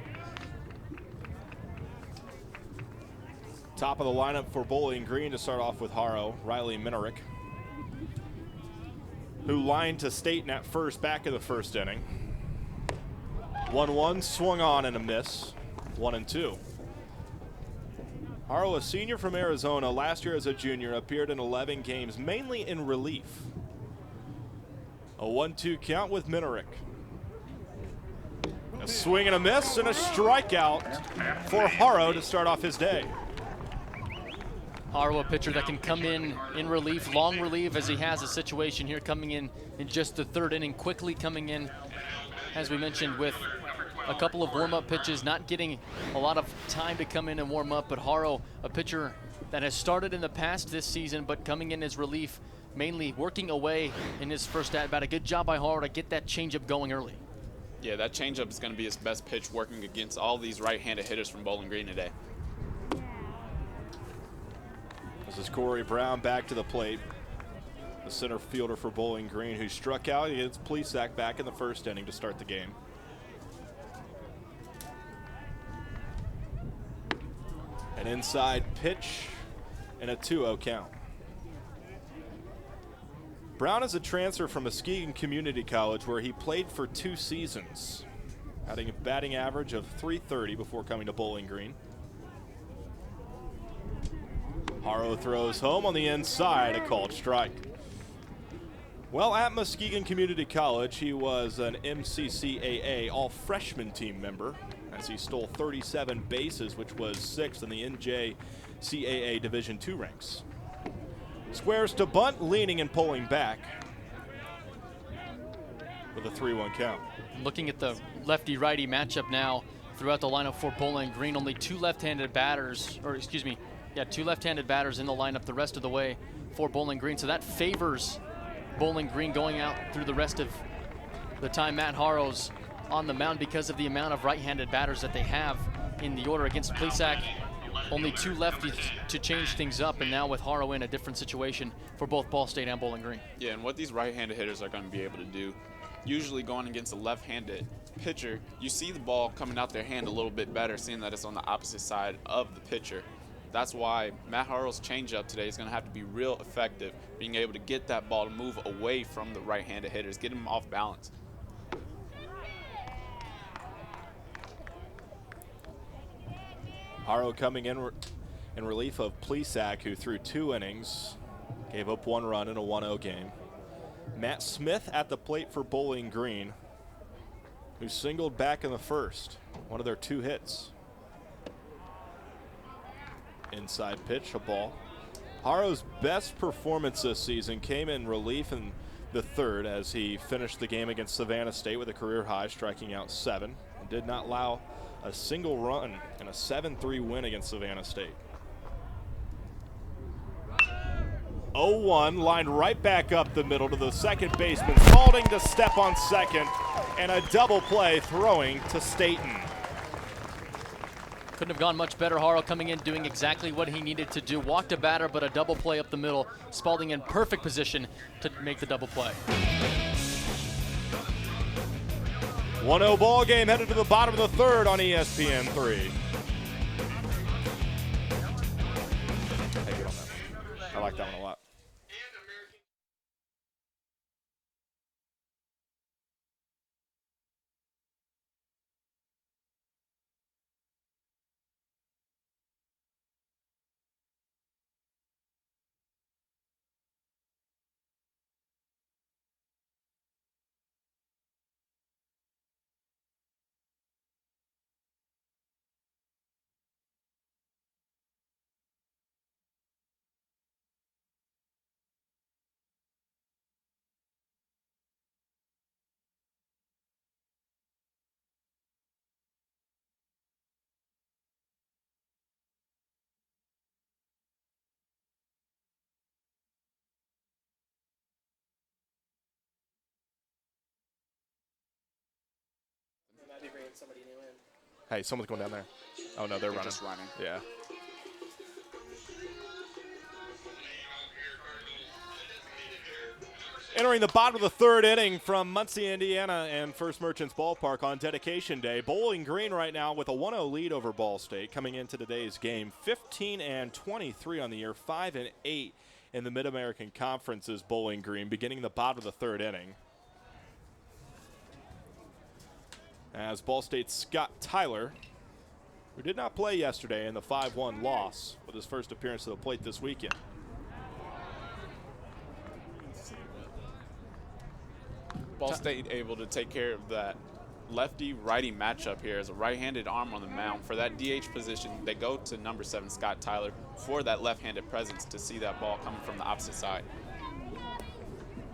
Top of the lineup for Bowling Green to start off with Haro, Riley Minerick, who lined to Staten at first back in the 1st inning. 1-1, swung on and a miss. 1-2. Haro, a senior from Arizona, last year as a junior, appeared in 11 games, mainly in relief. A 1-2 count with Minarick. A swing and a miss and a strikeout for Haro to start off his day. Haro, a pitcher that can come in relief, long relief, as he has a situation here, coming in just the third inning, quickly coming in, as we mentioned, with a couple of warm-up pitches, not getting a lot of time to come in and warm up. But Haro, a pitcher that has started in the past this season, but coming in as relief, mainly working away in his first at-bat. A good job by Haro to get that changeup going early. Yeah, that changeup is going to be his best pitch, working against all these right-handed hitters from Bowling Green today. This is Corey Brown back to the plate. The center fielder for Bowling Green, who struck out against Plesac back in the first inning to start the game. An inside pitch and a 2-0 count. Brown is a transfer from Muskegon Community College, where he played for 2 seasons, having a batting average of .330 before coming to Bowling Green. Haro throws home on the inside, a called strike. Well, at Muskegon Community College, he was an MCCAA all-freshman team member, as he stole 37 bases, which was 6th in the NJCAA Division II ranks. Squares to bunt, leaning and pulling back with a 3-1 count. Looking at the lefty-righty matchup now throughout the lineup for Bowling Green, only 2 left-handed batters, or excuse me, 2 left-handed batters in the lineup the rest of the way for Bowling Green. So that favors Bowling Green going out through the rest of the time Matt Haro's on the mound, because of the amount of right-handed batters that they have in the order. Against Plesac, only 2 lefties to change things up, and now with Haro in, a different situation for both Ball State and Bowling Green. Yeah, and what these right-handed hitters are going to be able to do, usually going against a left-handed pitcher, you see the ball coming out their hand a little bit better, seeing that it's on the opposite side of the pitcher. That's why Matt Haro's changeup today is going to have to be real effective, being able to get that ball to move away from the right-handed hitters, get him off balance. Haro coming in relief of Plesac, who threw 2 innings, gave up 1 run in a 1-0 game. Matt Smith at the plate for Bowling Green, who singled back in the first, one of their 2 hits. Inside pitch, a ball. Haro's best performance this season came in relief in the third, as he finished the game against Savannah State with a career high, striking out 7, and did not allow a single run in a 7-3 win against Savannah State. 0-1, lined right back up the middle to the second baseman, Spalding to step on second, and a double play throwing to Staten. Couldn't have gone much better. Haro coming in, doing exactly what he needed to do. Walked a batter, but a double play up the middle. Spalding in perfect position to make the double play. 1-0 ball game, headed to the bottom of the third on ESPN3. Hey, good on that. I like that one a lot. Hey, someone's going down there. Oh, no, they're running. Just running. Yeah. Entering the bottom of the third inning from Muncie, Indiana, and First Merchants Ballpark on Dedication Day. Bowling Green right now with a 1-0 lead over Ball State coming into today's game. 15-23 on the year, 5-8 in the Mid-American Conference's Bowling Green, beginning the bottom of the third inning. As Ball State's Scott Tyler who did not play yesterday in the 5-1 loss with his first appearance to the plate this weekend. Ball State able to take care of that lefty-righty matchup here as a right-handed arm on the mound. For that DH position, they go to number 7, Scott Tyler, for that left-handed presence to see that ball coming from the opposite side.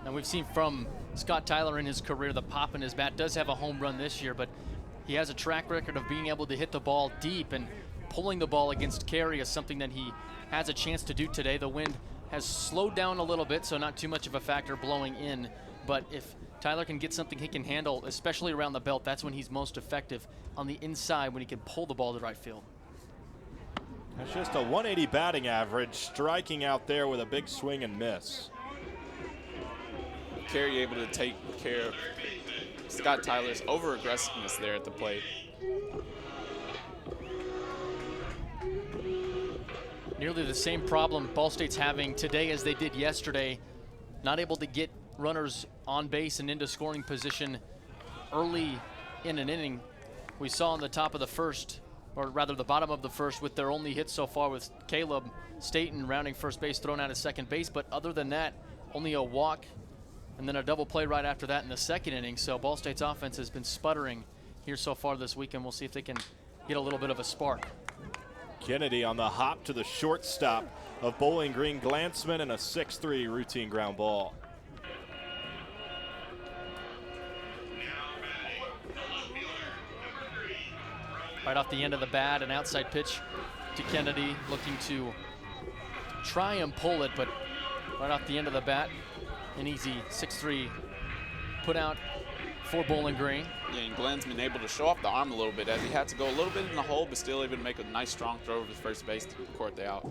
And we've seen from Scott Tyler in his career, the pop in his bat does have a home run this year, but he has a track record of being able to hit the ball deep, and pulling the ball against carry is something that he has a chance to do today. The wind has slowed down a little bit, so not too much of a factor blowing in, but if Tyler can get something he can handle, especially around the belt, that's when he's most effective on the inside, when he can pull the ball to right field. That's just a 180 batting average, striking out there with a big swing and miss. Carey able to take care of Scott Tyler's over-aggressiveness there at the plate. Nearly the same problem Ball State's having today as they did yesterday. Not able to get runners on base and into scoring position early in an inning. We saw on the top of the first, or rather the bottom of the first, with their only hit so far with Caleb Staten rounding first base, thrown out at second base. But other than that, only a walk and then a double play right after that in the second inning. So Ball State's offense has been sputtering here so far this weekend. We'll see if they can get a little bit of a spark. Kennedy on the hop to the shortstop of Bowling Green, Glantzman, and a 6-3 routine ground ball. Right off the end of the bat, an outside pitch to Kennedy, looking to try and pull it, but right off the end of the bat, an easy 6-3 put out for Bowling Green. Yeah, and Glenn's been able to show off the arm a little bit as he had to go a little bit in the hole, but still able to make a nice strong throw over to first base to court the out.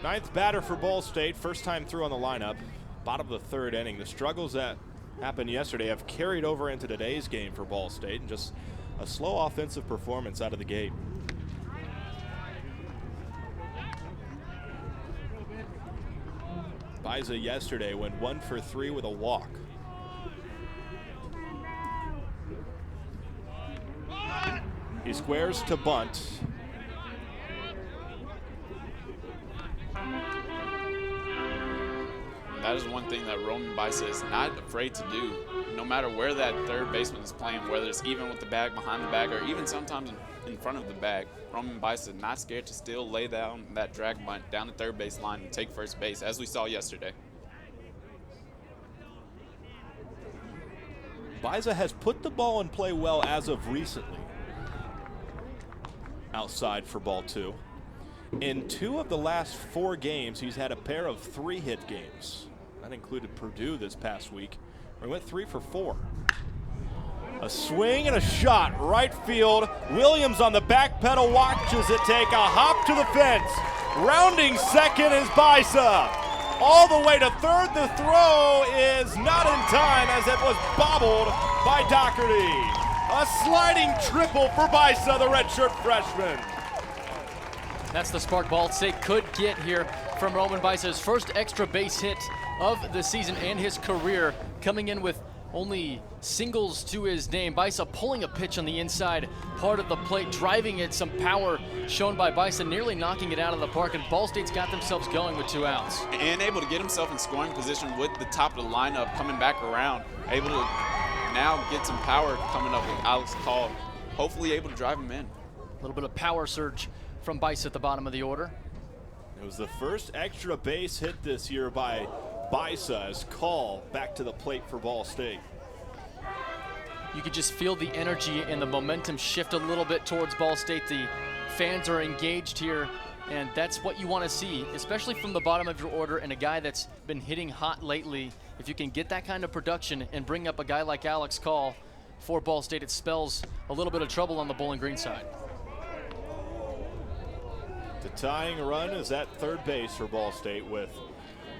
Ninth batter for Ball State, first time through on the lineup, bottom of the third inning. The struggles that happened yesterday have carried over into today's game for Ball State, and just a slow offensive performance out of the gate. Baiza yesterday went 1 for 3 with a walk. He squares to bunt. That is one thing that Roman Baiza is not afraid to do. No matter where that third baseman is playing, whether it's even with the bag, behind the bag, or even sometimes in front of the bag, Roman Baiza is not scared to still lay down that drag bunt down the third base line and take first base, as we saw yesterday. Baiza has put the ball in play well as of recently. Outside for ball 2. In 2 of the last 4 games, he's had a pair of 3-hit games. That included Purdue this past week, where he went 3 for 4. A swing and a shot, right field. Williams on the back pedal, watches it take a hop to the fence. Rounding second is Baiza. All the way to third, the throw is not in time as it was bobbled by Doherty. A sliding triple for Baiza, the redshirt freshman. That's the spark Ball State could get here from Roman Baiza's first extra base hit of the season and his career, coming in with only singles to his name. Baiza pulling a pitch on the inside part of the plate, driving it, some power shown by Baiza, nearly knocking it out of the park, and Ball State's got themselves going with 2 outs. And able to get himself in scoring position with the top of the lineup coming back around, able to now get some power coming up with Alex Call, hopefully able to drive him in. A little bit of power surge from Baiza at the bottom of the order. It was the first extra base hit this year by Baiza as Call back to the plate for Ball State. You could just feel the energy and the momentum shift a little bit towards Ball State. The fans are engaged here, and that's what you want to see, especially from the bottom of your order and a guy that's been hitting hot lately. If you can get that kind of production and bring up a guy like Alex Call for Ball State, it spells a little bit of trouble on the Bowling Green side. The tying run is at third base for Ball State with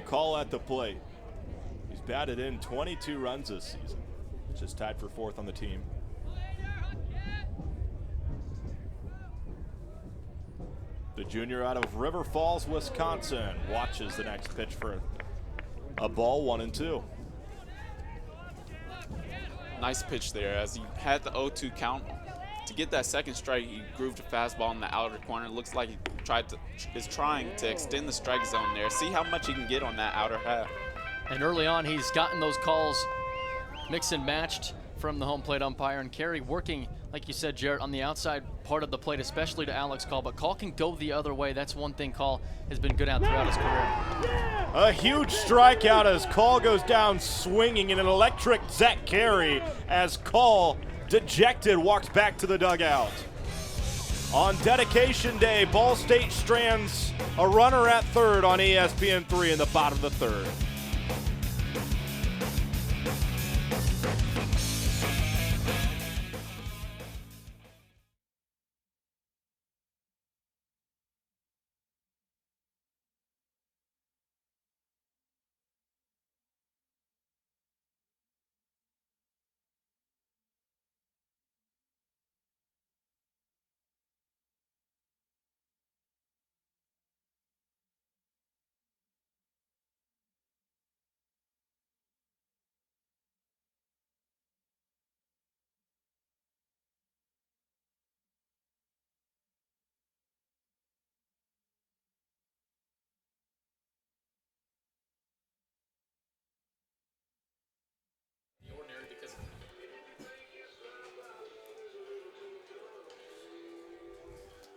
Call at the plate. He's batted in 22 runs this season, just tied for 4th on the team. The junior out of River Falls, Wisconsin, watches the next pitch for a ball, 1-2. Nice pitch there as he had the 0-2 count. To get that second strike, he grooved a fastball in the outer corner. Looks like he is trying to extend the strike zone there. See how much he can get on that outer half. And early on, he's gotten those calls mix and matched from the home plate umpire, and Carey working, like you said, Jarrett, on the outside part of the plate, especially to Alex Call. But Call can go the other way. That's one thing Call has been good at throughout his career. A huge strikeout as Call goes down swinging, and an electric Zach Carey as Call, dejected, walks back to the dugout. On dedication day, Ball State strands a runner at third on ESPN3 in the bottom of the third.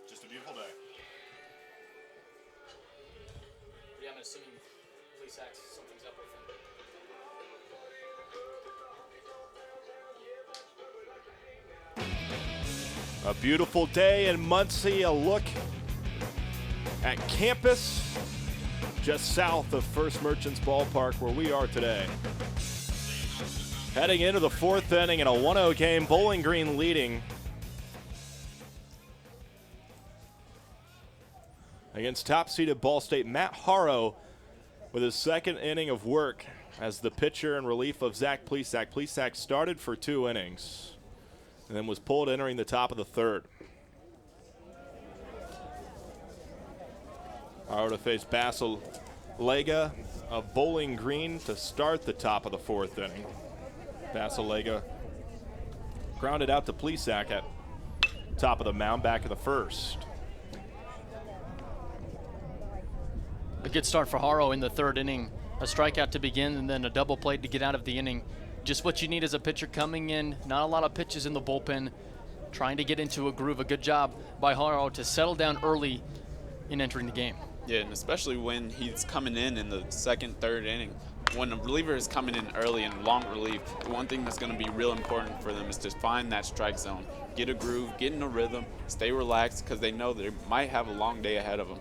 Just a beautiful day. Yeah, I'm assuming police acts something's up with him. A beautiful day in Muncie, a look at campus just south of First Merchants Ballpark where we are today. Heading into the fourth inning in a 1-0 game, Bowling Green leading against top-seeded Ball State. Matt Haro with his second inning of work as the pitcher in relief of Zach Plesac. Plesac started for 2 innings and then was pulled entering the top of the third. Haro to face Basil Lega of Bowling Green to start the top of the fourth inning. Basil Lega grounded out to Plesac at top of the mound, back of the first. A good start for Haro in the third inning. A strikeout to begin and then a double play to get out of the inning. Just what you need as a pitcher coming in. Not a lot of pitches in the bullpen. Trying to get into a groove. A good job by Haro to settle down early in entering the game. Yeah, and especially when he's coming in the second, third inning. When a reliever is coming in early in long relief, the one thing that's going to be real important for them is to find that strike zone. Get a groove, get in a rhythm, stay relaxed because they know they might have a long day ahead of them.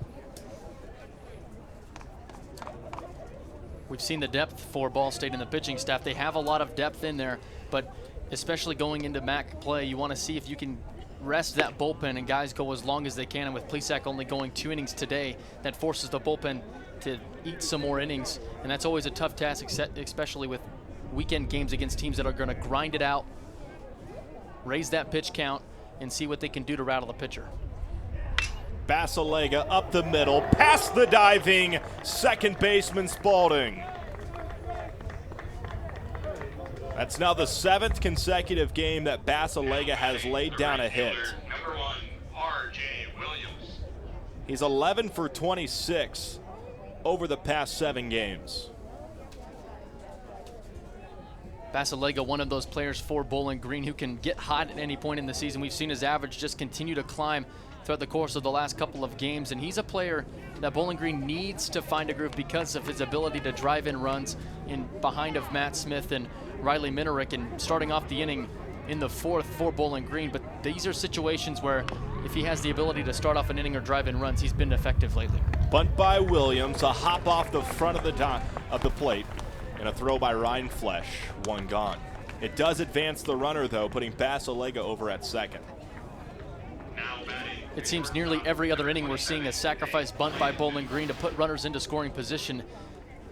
We've seen the depth for Ball State in the pitching staff. They have a lot of depth in there, but especially going into MAC play, you want to see if you can rest that bullpen and guys go as long as they can. And with Plesac only going 2 innings today, that forces the bullpen to eat some more innings. And that's always a tough task, especially with weekend games against teams that are going to grind it out, raise that pitch count, and see what they can do to rattle the pitcher. Basil Lega up the middle, past the diving second baseman Spalding. That's now the 7th consecutive game that Basil Lega has laid down a hit. Number 1, R.J. Williams. He's 11 for 26 over the past 7 games. Basil Lega, one of those players for Bowling Green who can get hot at any point in the season. We've seen his average just continue to climb throughout the course of the last couple of games, and he's a player that Bowling Green needs to find a groove because of his ability to drive in runs in behind of Matt Smith and Riley Minerick, and starting off the inning in the 4th for Bowling Green. But these are situations where if he has the ability to start off an inning or drive in runs, he's been effective lately. Bunt by Williams, a hop off the front of the plate, and a throw by Ryan Flesh, 1 gone. It does advance the runner though, putting Basil Lega over at second. It seems nearly every other inning we're seeing a sacrifice bunt by Bowling Green to put runners into scoring position.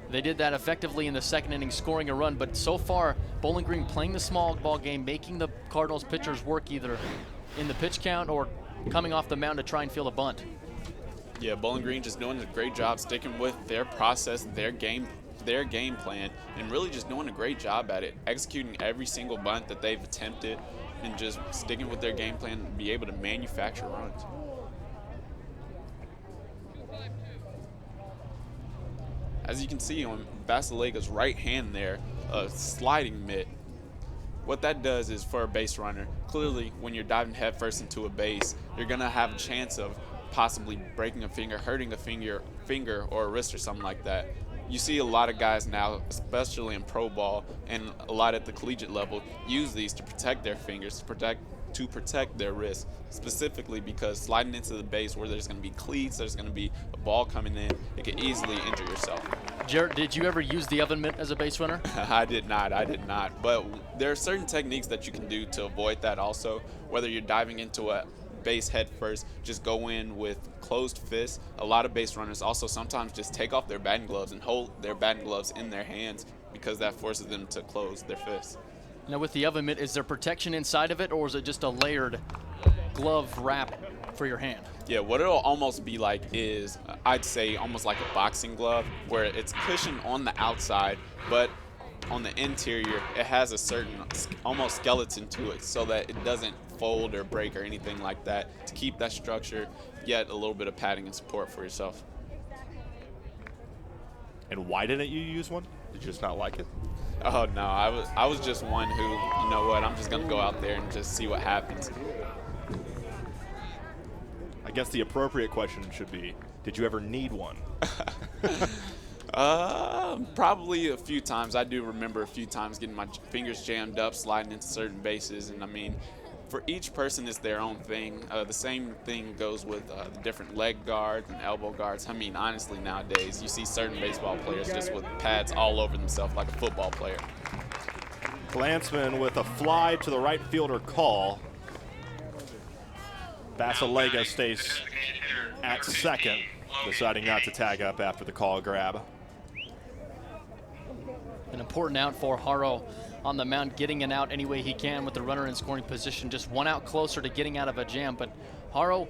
They did that effectively in the second inning, scoring a run, but so far, Bowling Green playing the small ball game, making the Cardinals pitchers work either in the pitch count or coming off the mound to try and field a bunt. Yeah, Bowling Green just doing a great job sticking with their process, their game their game plan and really just doing a great job at it, executing every single bunt that they've attempted and just sticking with their game plan and be able to manufacture runs. As you can see on Vasilega's right hand there, a sliding mitt. What that does is, for a base runner, clearly when you're diving headfirst into a base, you're going to have a chance of possibly breaking a finger, hurting a finger or a wrist or something like that. You see a lot of guys now, especially in pro ball and a lot at the collegiate level, use these to protect their fingers, to protect their wrists, specifically because sliding into the base where there's going to be cleats, there's going to be a ball coming in, it can easily injure yourself. Jarrett, did you ever use the oven mitt as a base runner? I did not. But there are certain techniques that you can do to avoid that also. Whether you're diving into a base head first, just go in with closed fists. A lot of base runners also sometimes just take off their batting gloves and hold their batting gloves in their hands because that forces them to close their fists. Now with the oven mitt, is there protection inside of it, or is it just a layered glove wrap for your hand? Yeah, what it'll almost be like is, I'd say, almost like a boxing glove, where it's cushioned on the outside, but on the interior, it has a certain almost skeleton to it so that it doesn't fold or break or anything like that, to keep that structure, yet a little bit of padding and support for yourself. And why didn't you use one? Did you just not like it? Oh, no, I was just one who, you know what, I'm just going to go out there and just see what happens. I guess the appropriate question should be, did you ever need one? Probably a few times. I do remember a few times getting my fingers jammed up, sliding into certain bases. And I mean, for each person, it's their own thing. The same thing goes with the different leg guards and elbow guards. I mean, honestly, nowadays, you see certain baseball players just with pads all over themselves like a football player. Glansman with a fly to the right fielder call. Vasilega stays at second, deciding not to tag up after the call grab. An important out for Haro on the mound, getting an out any way he can with the runner in scoring position. Just one out closer to getting out of a jam. But Haro,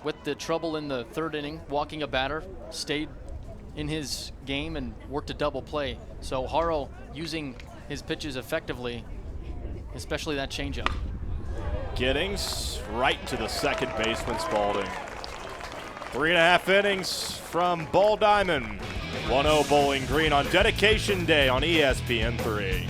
with the trouble in the third inning, walking a batter, stayed in his game and worked a double play. So Haro using his pitches effectively, especially that changeup. Giddings right to the second baseman, Spalding. 3.5 innings from Bull Diamond. 1-0 Bowling Green on Dedication Day on ESPN3.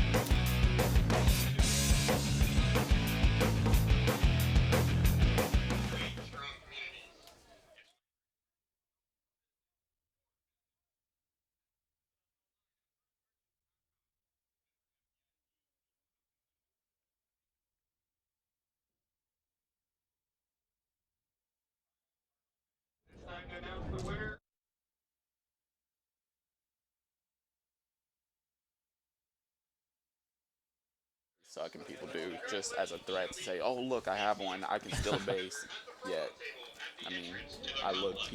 Sucking people do just as a threat to say, oh, look, I have one, I can steal a base. Yet, I mean, I looked.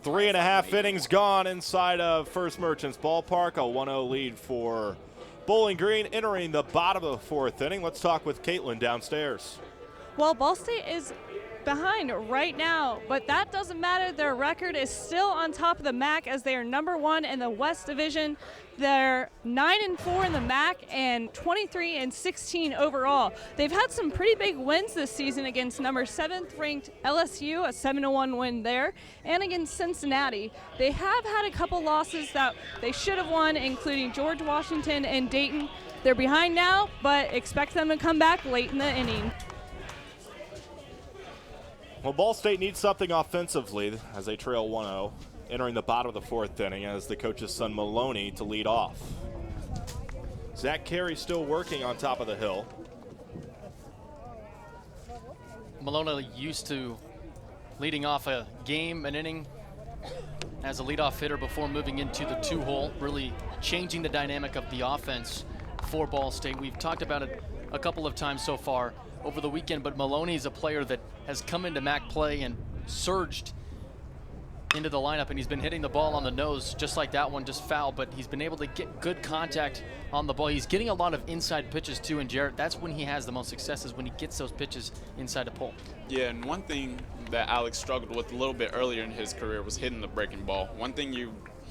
3.5 innings gone inside of First Merchants Ballpark. A 1-0 lead for Bowling Green entering the bottom of the fourth inning. Let's talk with Caitlin downstairs. Well, Ball State is behind right now, but that doesn't matter. Their record is still on top of the MAC as they are number 1 in the West Division. They're 9-4 in the MAC and 23-16 overall. They've had some pretty big wins this season against number 7th ranked LSU, a 7-1 win there, and against Cincinnati. They have had a couple losses that they should have won, including George Washington and Dayton. They're behind now, but expect them to come back late in the inning. Well, Ball State needs something offensively as they trail 1-0, entering the bottom of the fourth inning as the coach's son Maloney to lead off. Zach Carey still working on top of the hill. Maloney used to leading off a game, an inning, as a leadoff hitter before moving into the 2-hole, really changing the dynamic of the offense for Ball State. We've talked about it a couple of times so far over the weekend, but Maloney is a player that has come into MAC play and surged into the lineup, and he's been hitting the ball on the nose just like that one, just foul, but he's been able to get good contact on the ball. He's getting a lot of inside pitches too, and Jarrett, that's when he has the most success, is when he gets those pitches inside the pole. Yeah, and one thing that Alex struggled with a little bit earlier in his career was hitting the breaking ball. One thing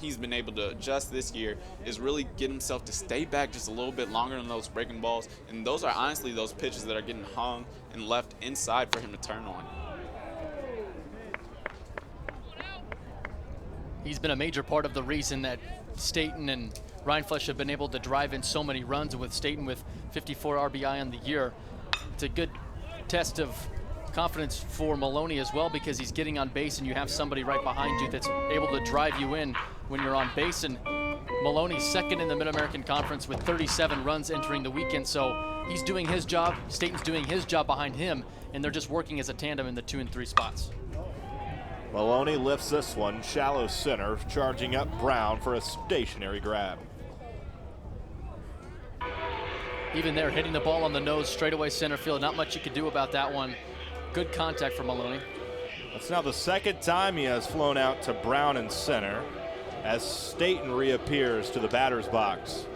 he's been able to adjust this year is really get himself to stay back just a little bit longer on those breaking balls. And those are honestly those pitches that are getting hung and left inside for him to turn on. He's been a major part of the reason that Staten and Rindfleisch have been able to drive in so many runs, with Staten with 54 RBI on the year. It's a good test of confidence for Maloney as well, because he's getting on base and you have somebody right behind you that's able to drive you in when you're on base. And Maloney's second in the Mid-American Conference with 37 runs entering the weekend, so he's doing his job, Staten's doing his job behind him, and they're just working as a tandem in the 2 and 3 spots. Maloney lifts this one, shallow center, charging up Brown for a stationary grab. Even there, hitting the ball on the nose, straightaway center field. Not much you could do about that one. Good contact from Maloney. That's now the second time he has flown out to Brown in center as Staten reappears to the batter's box.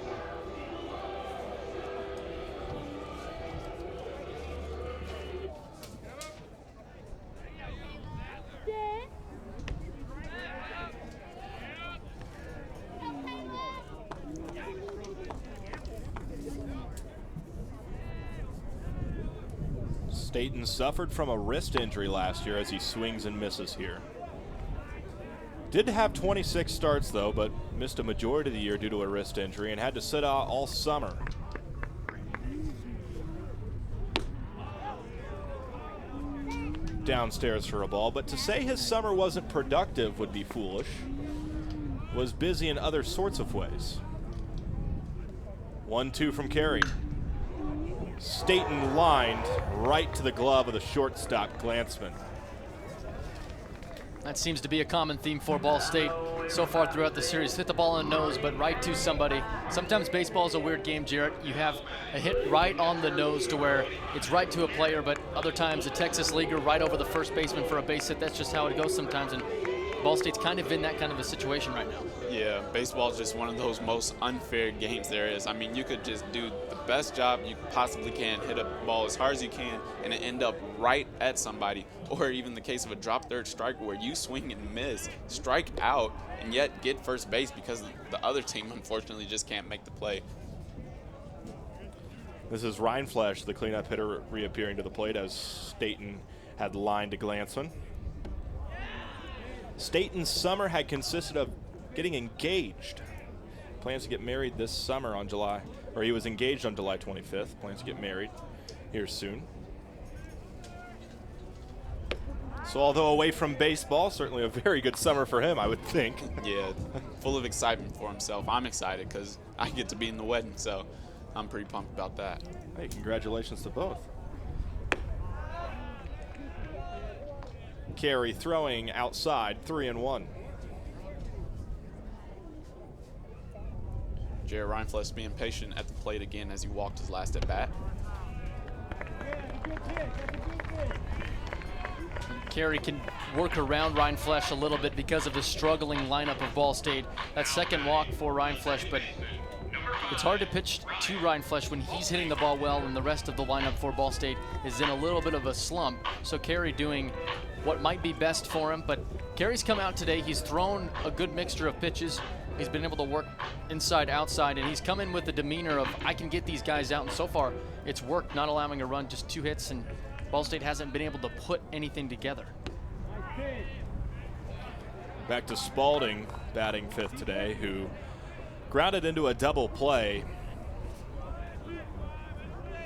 Staten suffered from a wrist injury last year as he swings and misses here. Did have 26 starts though, but missed a majority of the year due to a wrist injury and had to sit out all summer. Downstairs for a ball, but to say his summer wasn't productive would be foolish. Was busy in other sorts of ways. 1-2 from Carey. Staten lined right to the glove of the shortstop, Glansman. That seems to be a common theme for Ball State so far throughout the series. Hit the ball on the nose, but right to somebody. Sometimes baseball is a weird game, Jarrett. You have a hit right on the nose to where it's right to a player, but other times a Texas leaguer right over the first baseman for a base hit. That's just how it goes sometimes, and Ball State's kind of in that kind of a situation right now. Yeah, baseball is just one of those most unfair games there is. I mean, you could just do the best job you possibly can, hit a ball as hard as you can, and it end up right at somebody. Or even the case of a drop third strike where you swing and miss, strike out, and yet get first base because the other team unfortunately just can't make the play. This is Rindfleisch, the cleanup hitter, reappearing to the plate as Staten had lined to Glansman. Staten's summer had consisted of getting engaged. Plans to get married this summer on July, or he was engaged on July 25th. Plans to get married here soon. So although away from baseball, certainly a very good summer for him, I would think. Yeah, full of excitement for himself. I'm excited because I get to be in the wedding, so I'm pretty pumped about that. Hey, congratulations to both. Carey throwing outside, 3-1. Jared Rindfleisch being patient at the plate again as he walked his last at bat. Carey can work around Rindfleisch a little bit because of the struggling lineup of Ball State. That second walk for Rindfleisch, but it's hard to pitch to Rindfleisch when he's hitting the ball well and the rest of the lineup for Ball State is in a little bit of a slump. So Carey doing what might be best for him, but Carey's come out today. He's thrown a good mixture of pitches. He's been able to work inside, outside, and he's come in with the demeanor of, I can get these guys out, and so far it's worked, not allowing a run, just 2 hits, and Ball State hasn't been able to put anything together. Back to Spalding, batting 5th today, who grounded into a double play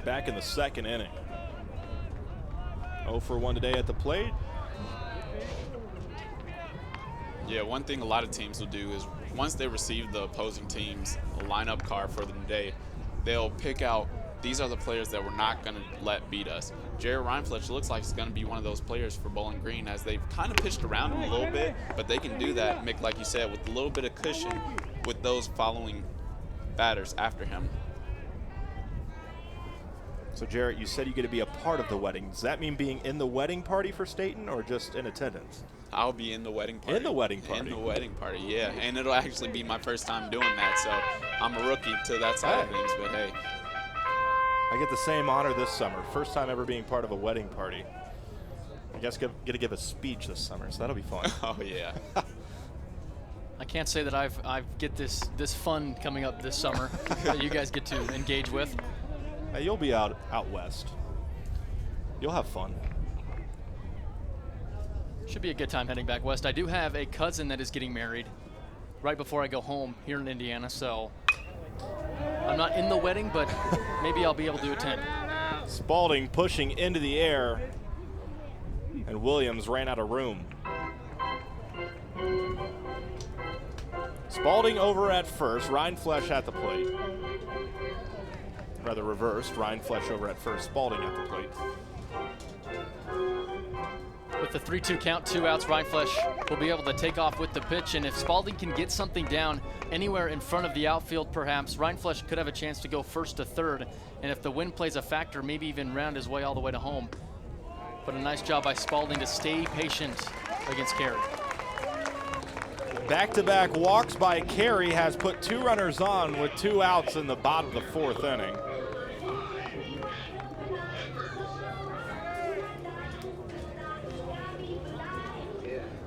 back in the 2nd inning. 0 for 1 today at the plate. Yeah, one thing a lot of teams will do is once they receive the opposing team's lineup card for the day, they'll pick out, these are the players that we're not going to let beat us. Jared Rindfleisch looks like he's going to be one of those players for Bowling Green, as they've kind of pitched around him a little bit, but they can do that, Mick, like you said, with a little bit of cushion with those following batters after him. So Jarrett, you said you get to be a part of the wedding. Does that mean being in the wedding party for Staten or just in attendance? I'll be in the wedding party. In the wedding party? In the wedding party, yeah. And it'll actually be my first time doing that, so I'm a rookie to that side of things, but hey. I get the same honor this summer. First time ever being part of a wedding party. I guess get to give a speech this summer, so that'll be fun. Oh, yeah. I can't say that I get this fun coming up this summer that you guys get to engage with. Hey, you'll be out west. You'll have fun. Should be a good time heading back west. I do have a cousin that is getting married right before I go home here in Indiana, so I'm not in the wedding, but maybe I'll be able to attend. Spalding pushing into the air, and Williams ran out of room. Spalding over at first, Rindfleisch at the plate. Rather reversed, Rindfleisch over at first, Spalding at the plate. With the 3-2 count, 2 outs, Rindfleisch will be able to take off with the pitch, and if Spalding can get something down anywhere in front of the outfield perhaps, Rindfleisch could have a chance to go first to third, and if the wind plays a factor, maybe even round his way all the way to home. But a nice job by Spalding to stay patient against Carey. Back-to-back walks by Carey has put 2 runners on with 2 outs in the bottom of the 4th inning.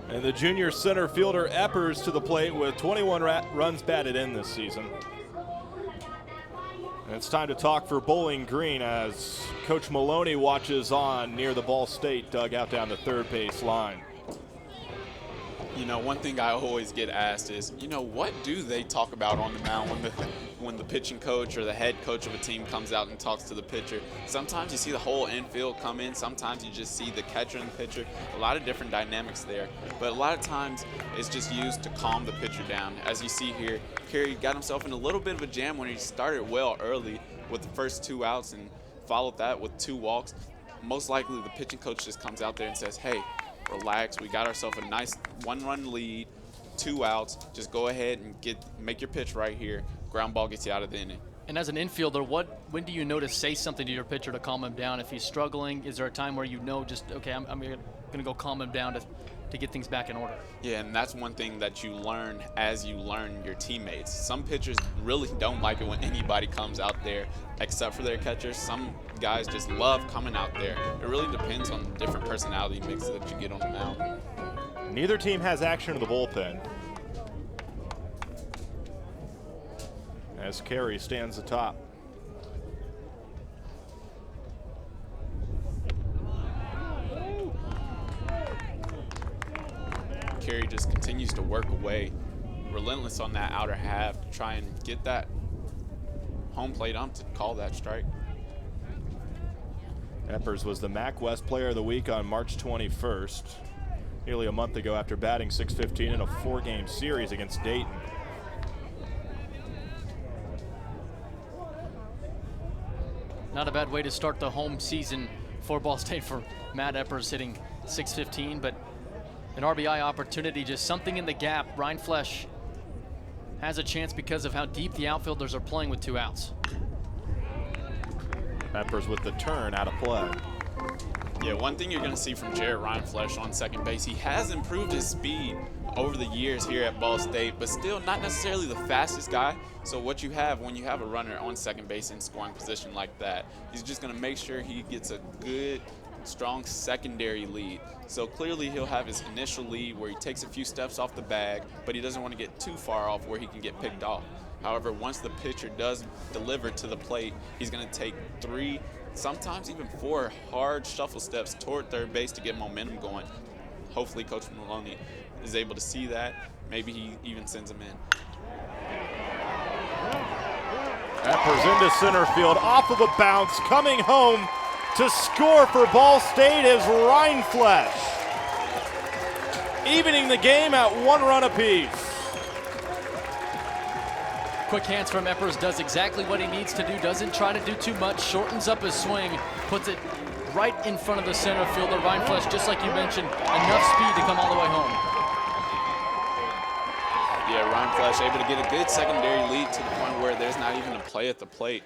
And the junior center fielder Eppers to the plate with 21 runs batted in this season. And it's time to talk for Bowling Green as Coach Maloney watches on near the Ball State dugout down the third base line. You know, one thing I always get asked is, you know, what do they talk about on the mound when the pitching coach or the head coach of a team comes out and talks to the pitcher? Sometimes you see the whole infield come in. Sometimes you just see the catcher and the pitcher. A lot of different dynamics there. But a lot of times it's just used to calm the pitcher down. As you see here, Carey got himself in a little bit of a jam when he started well early with the first 2 outs and followed that with 2 walks. Most likely the pitching coach just comes out there and says, hey, relax, we got ourselves a nice 1-run lead, 2 outs. Just go ahead and make your pitch right here. Ground ball gets you out of the inning. And as an infielder, when do you know to say something to your pitcher to calm him down? If he's struggling, is there a time where you know just, okay, I'm going to go calm him down to get things back in order? Yeah, and that's one thing that you learn as you learn your teammates. Some pitchers really don't like it when anybody comes out there except for their catchers. Some guys just love coming out there. It really depends on the different personality mix that you get on the mound. Neither team has action in the bullpen. As Carey stands atop. Carey just continues to work away, relentless on that outer half to try and get that home plate ump to call that strike. Eppers was the MAC West Player of the Week on March 21st, nearly a month ago after batting .615 in a 4-game series against Dayton. Not a bad way to start the home season for Ball State for Matt Eppers hitting .615, but an RBI opportunity, just something in the gap. Rindfleisch has a chance because of how deep the outfielders are playing with 2 outs. Eppers with the turn out of play. Yeah, one thing you're going to see from Jared Rindfleisch on second base, he has improved his speed over the years here at Ball State, but still not necessarily the fastest guy. So what you have when you have a runner on second base in scoring position like that, he's just going to make sure he gets a good, strong secondary lead. So clearly he'll have his initial lead where he takes a few steps off the bag, but he doesn't want to get too far off where he can get picked off. However, once the pitcher does deliver to the plate, he's going to take 3, sometimes even 4 hard shuffle steps toward third base to get momentum going. Hopefully Coach Maloney is able to see that. Maybe he even sends him in. Eppers into center field, off of the bounce, coming home to score for Ball State is Rindfleisch, evening the game at 1 run apiece. Quick hands from Eppers, does exactly what he needs to do, doesn't try to do too much, shortens up his swing, puts it right in front of the center fielder. Rindfleisch, just like you mentioned, enough speed to come all the way home. Yeah, Rindfleisch able to get a good secondary lead to the point where there's not even a play at the plate.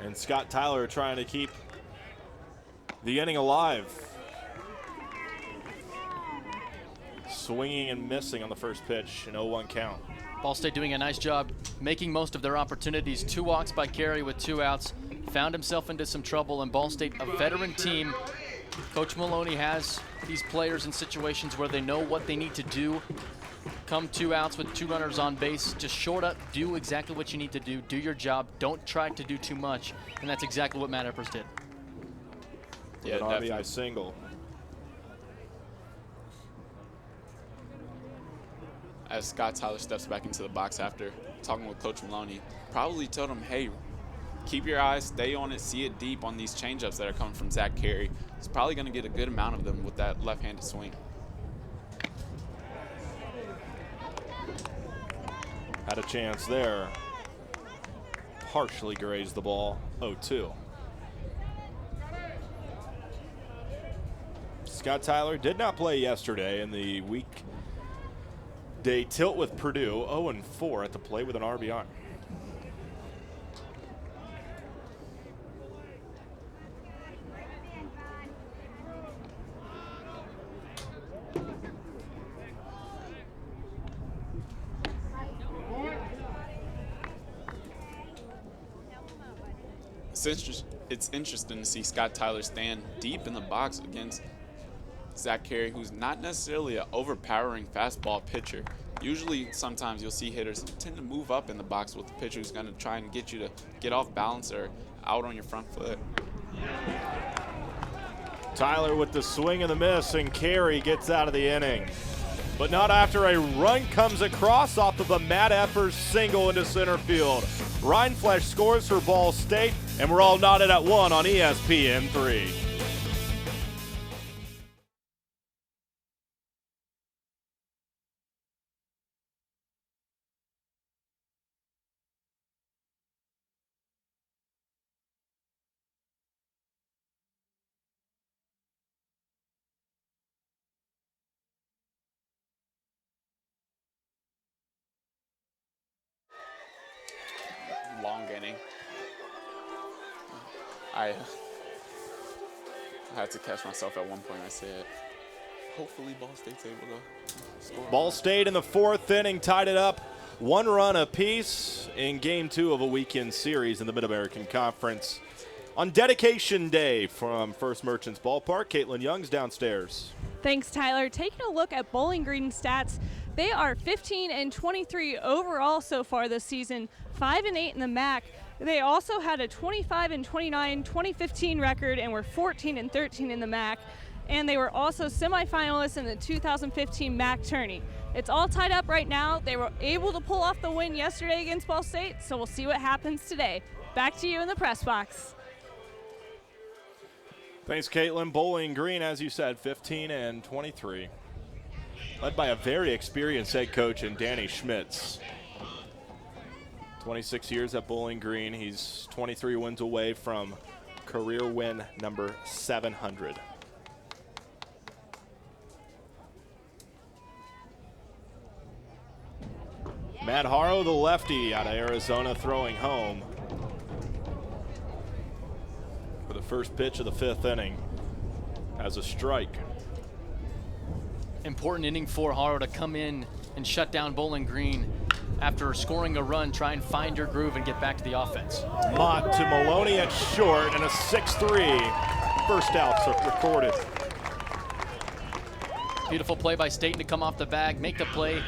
And Scott Tyler trying to keep the inning alive. Swinging and missing on the first pitch, an 0-1 count. Ball State doing a nice job making most of their opportunities. 2 walks by Carey with 2 outs. found himself into some trouble, and Ball State, a veteran team. Coach Maloney has these players in situations where they know what they need to do. Come 2 outs with 2 runners on base, just short up, do exactly what you need to do your job, don't try to do too much, and that's exactly what Matt Eppers did. Yeah, An definitely. RBI single. As Scott Tyler steps back into the box after talking with Coach Maloney, probably told him, hey, keep your eyes, stay on it, see it deep on these changeups that are coming from Zach Carey. He's probably going to get a good amount of them with that left-handed swing. Had a chance there. Partially grazed the ball. 0-2. Scott Tyler did not play yesterday in the weekday tilt with Purdue. 0-4 at the plate with an RBI. It's interesting to see Scott Tyler stand deep in the box against Zach Carey, who's not necessarily an overpowering fastball pitcher. Usually, sometimes you'll see hitters tend to move up in the box with the pitcher who's going to try and get you to get off balance or out on your front foot. Tyler with the swing and the miss, and Carey gets out of the inning. But not after a run comes across off of a Matt Eppers single into center field. Ryan Flesch scores for Ball State, and we're all knotted at 1 on ESPN3. Long inning. I had to catch myself at one point. I said, hopefully Ball State's able to score. Ball State in the 4th inning tied it up 1 run apiece in Game 2 of a weekend series in the Mid-American Conference. On dedication day from First Merchants Ballpark, Caitlin Young's downstairs. Thanks, Tyler. Taking a look at Bowling Green stats, they are 15-23 overall so far this season, 5-8 in the MAC. They also had a 25-29 2015 record and were 14-13 in the MAC. And they were also semifinalists in the 2015 MAC tourney. It's all tied up right now. They were able to pull off the win yesterday against Ball State, so we'll see what happens today. Back to you in the press box. Thanks, Caitlin. Bowling Green, as you said, 15-23. Led by a very experienced head coach in Danny Schmitz. 26 years at Bowling Green. He's 23 wins away from career win number 700. Matt Haro, the lefty out of Arizona, throwing home for the first pitch of the 5th inning as a strike. Important inning for Haro to come in and shut down Bowling Green after scoring a run, try and find your groove and get back to the offense. Mott to Maloney at short, and a 6-3. First out recorded. Beautiful play by Staten to come off the bag, make the play,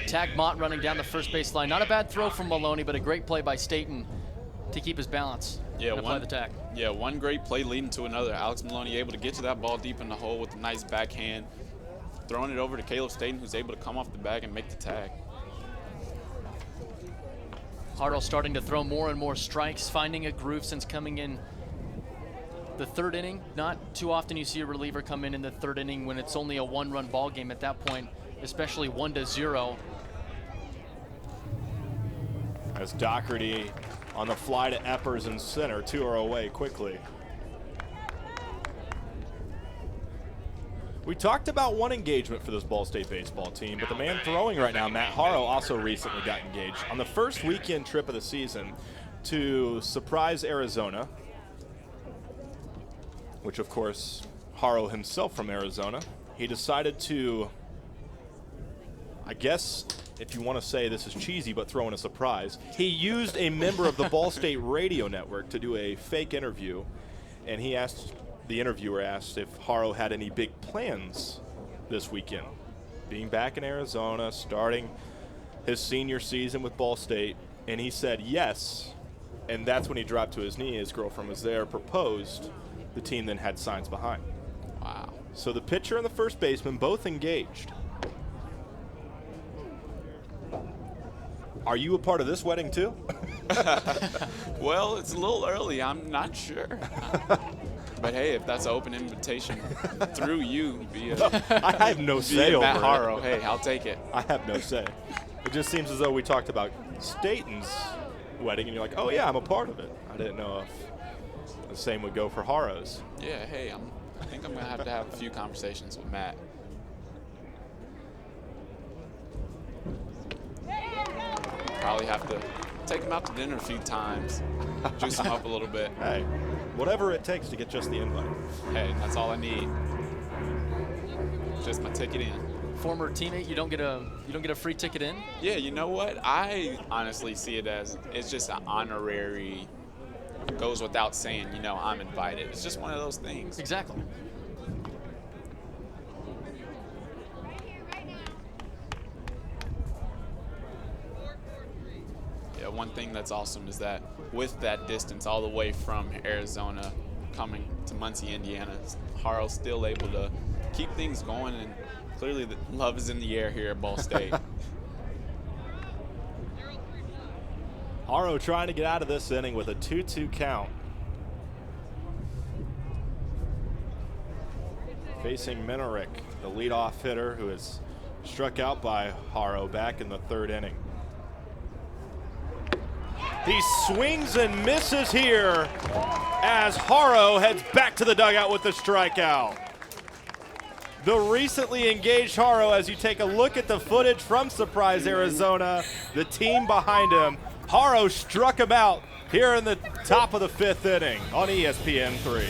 tag Mott running down the first base line. Not a bad throw from Maloney, but a great play by Staten to keep his balance and apply the tag. Yeah, one great play leading to another. Alex Maloney able to get to that ball deep in the hole with a nice backhand, throwing it over to Caleb Staten, who's able to come off the bag and make the tag. Hartle starting to throw more and more strikes, finding a groove since coming in the 3rd inning. Not too often you see a reliever come in the 3rd inning when it's only a 1-run ball game at that point, especially 1-0. As Doherty on the fly to Eppers in center, 2 are away quickly. We talked about one engagement for this Ball State baseball team, but the man throwing right now, Matt Haro, also recently got engaged on the first weekend trip of the season to surprise Arizona, which of course Haro himself from Arizona. He decided to, I guess if you want to say this is cheesy but throwing a surprise, he used a member of the Ball State radio network to do a fake interview, and the interviewer asked if Haro had any big plans this weekend. Being back in Arizona, starting his senior season with Ball State, and he said yes, and that's when he dropped to his knee. His girlfriend was there, proposed. The team then had signs behind. Wow. So the pitcher and the first baseman both engaged. Are you a part of this wedding too? Well, it's a little early. I'm not sure. But hey, if that's an open invitation through you via I have no say via over Matt it. Haro, hey, I'll take it. I have no say. It just seems as though we talked about Staten's wedding, and you're like, oh yeah, I'm a part of it. I didn't know if the same would go for Haro's. Yeah, hey, I think I'm going to have a few conversations with Matt. Probably have to take him out to dinner a few times, juice him up a little bit. Hey, whatever it takes to get just the invite. Hey, that's all I need. Just my ticket in. Former teammate, you don't get a free ticket in? Yeah, you know what? I honestly see it as it's just an honorary, goes without saying, I'm invited. It's just one of those things. Exactly. Yeah, one thing that's awesome is that with that distance all the way from Arizona coming to Muncie, Indiana, Haro's still able to keep things going, and clearly the love is in the air here at Ball State. Haro trying to get out of this inning with a 2-2 count. Facing Minerick, the leadoff hitter who is struck out by Haro back in the third inning. He swings and misses here as Haro heads back to the dugout with the strikeout. The recently engaged Haro, as you take a look at the footage from Surprise, Arizona, the team behind him, Haro struck him out here in the top of the fifth inning on ESPN3.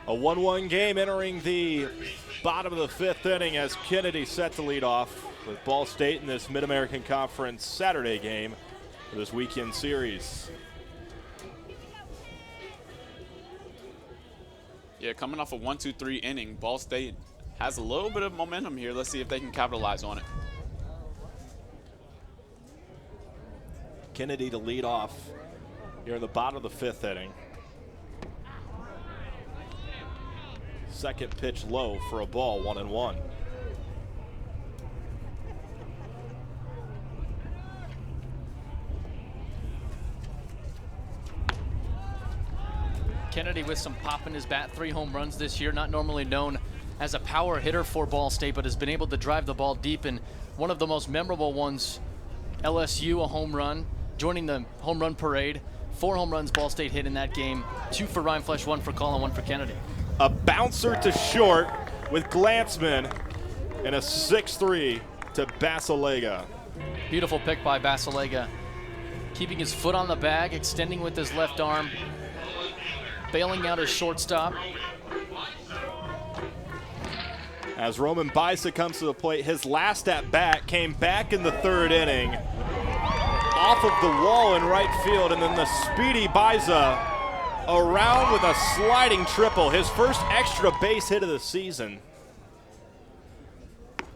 A 1-1 game entering the bottom of the fifth inning as Kennedy set to lead off with Ball State in this Mid-American Conference Saturday game for this weekend series. Yeah, coming off a 1-2-3 inning, Ball State has a little bit of momentum here. Let's see if they can capitalize on it. Kennedy to lead off here in the bottom of the fifth inning. Second pitch low for a ball, 1-1. Kennedy with some pop in his bat, 3 home runs this year, not normally known as a power hitter for Ball State, but has been able to drive the ball deep, and one of the most memorable ones, LSU, a home run, joining the home run parade. 4 home runs Ball State hit in that game, 2 for Ryan Flesch, 1 for Colin, 1 for Kennedy. A bouncer to short with Glantzman and a 6-3 to Basilega. Beautiful pick by Basilega. Keeping his foot on the bag, extending with his left arm, bailing out his shortstop. As Roman Bajsa comes to the plate, his last at bat came back in the third inning, off of the wall in right field, and then the speedy Bajsa around with a sliding triple, his first extra base hit of the season,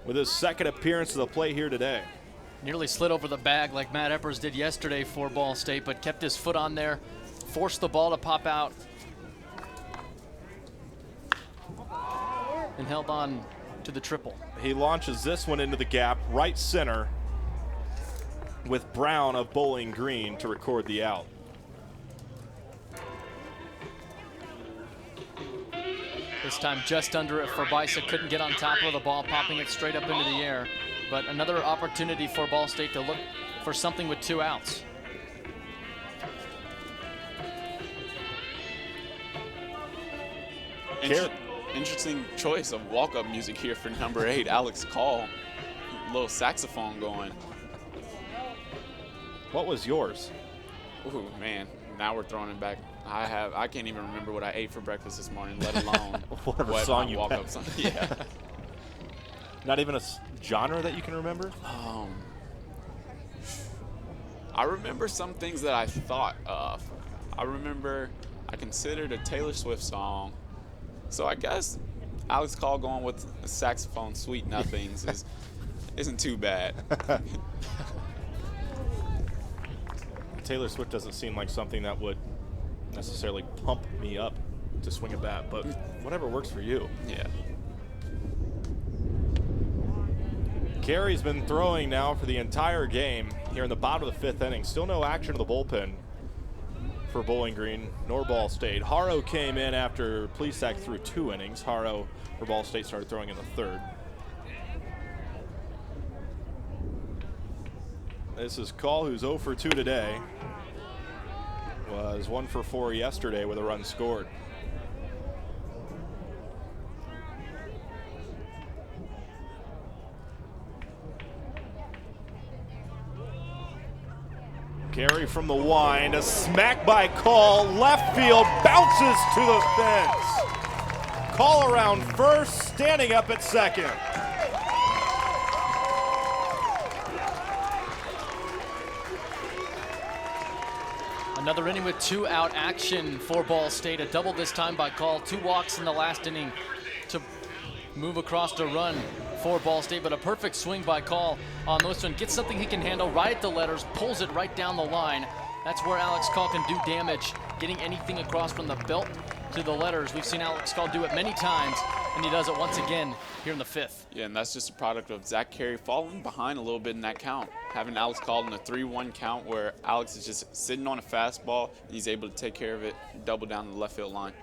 with his second appearance to the plate here today. Nearly slid over the bag like Matt Eppers did yesterday for Ball State, but kept his foot on there, forced the ball to pop out, and held on to the triple. He launches this one into the gap, right center, with Brown of Bowling Green to record the out. This time just under it for Bicek. Couldn't get on top of the ball, popping it straight up into the air. But another opportunity for Ball State to look for something with 2 outs. Interesting choice of walk-up music here for number 8, Alex Call. Little saxophone going. What was yours? Ooh, man, now we're throwing it back. I can't even remember what I ate for breakfast this morning, let alone Whatever what song my you walk-up picked. song. Yeah. Not even a genre that you can remember? I remember some things that I thought of. I considered a Taylor Swift song. So I guess Alex Call going with a saxophone, Sweet Nothings, isn't too bad. Taylor Swift doesn't seem like something that would necessarily pump me up to swing a bat, but whatever works for you. Yeah. Carey's been throwing now for the entire game here in the bottom of the 5th inning. Still no action in the bullpen for Bowling Green nor Ball State. Haro came in after Plesac threw 2 innings. Haro for Ball State started throwing in the 3rd. This is Call, who's 0 for 2 today. Was 1 for 4 yesterday with a run scored. Carey from the wind, a smack by Call, left field, bounces to the fence. Call around first, standing up at second. Another inning with 2 out action for Ball State. A double this time by Call. 2 walks in the last inning to move across to run for Ball State, but a perfect swing by Call on this one. Gets something he can handle right at the letters, pulls it right down the line. That's where Alex Call can do damage, getting anything across from the belt to the letters. We've seen Alex Call do it many times, and he does it once again here in the 5th. Yeah, and that's just a product of Zach Carey falling behind a little bit in that count. Having Alex called in a 3-1 count where Alex is just sitting on a fastball, and he's able to take care of it, double down the left field line.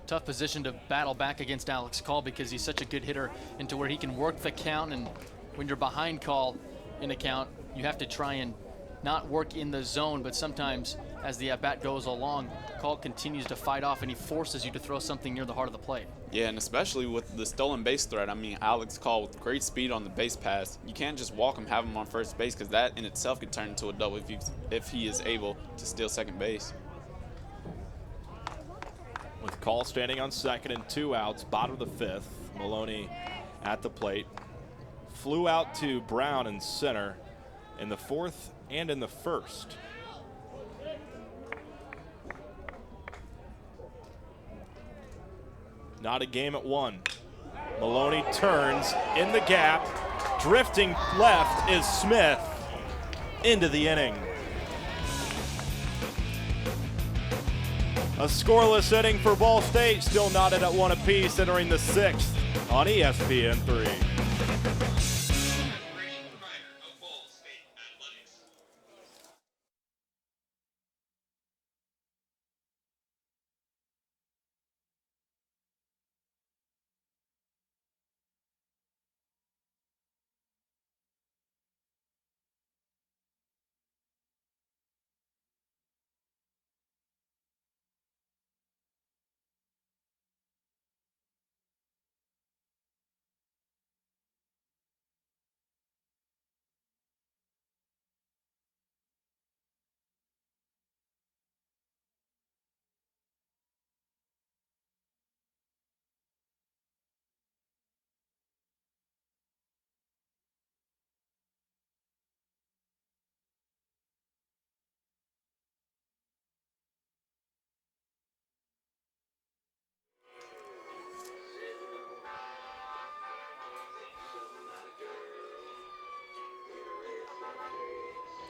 Tough position to battle back against Alex Call because he's such a good hitter into where he can work the count, and when you're behind Call in a count, you have to try and not work in the zone, but sometimes as the at-bat goes along, Call continues to fight off and he forces you to throw something near the heart of the plate. Yeah, and especially with the stolen base threat. I mean, Alex Call with great speed on the base pass. You can't just walk him, have him on first base, because that in itself could turn into a double if he is able to steal second base. With Call standing on second and 2 outs, bottom of the 5th. Maloney at the plate. Flew out to Brown in center in the 4th and in the 1st. Not a game at 1. Maloney turns in the gap. Drifting left is Smith into the inning. A scoreless inning for Ball State, still knotted at 1 apiece entering the 6th on ESPN3.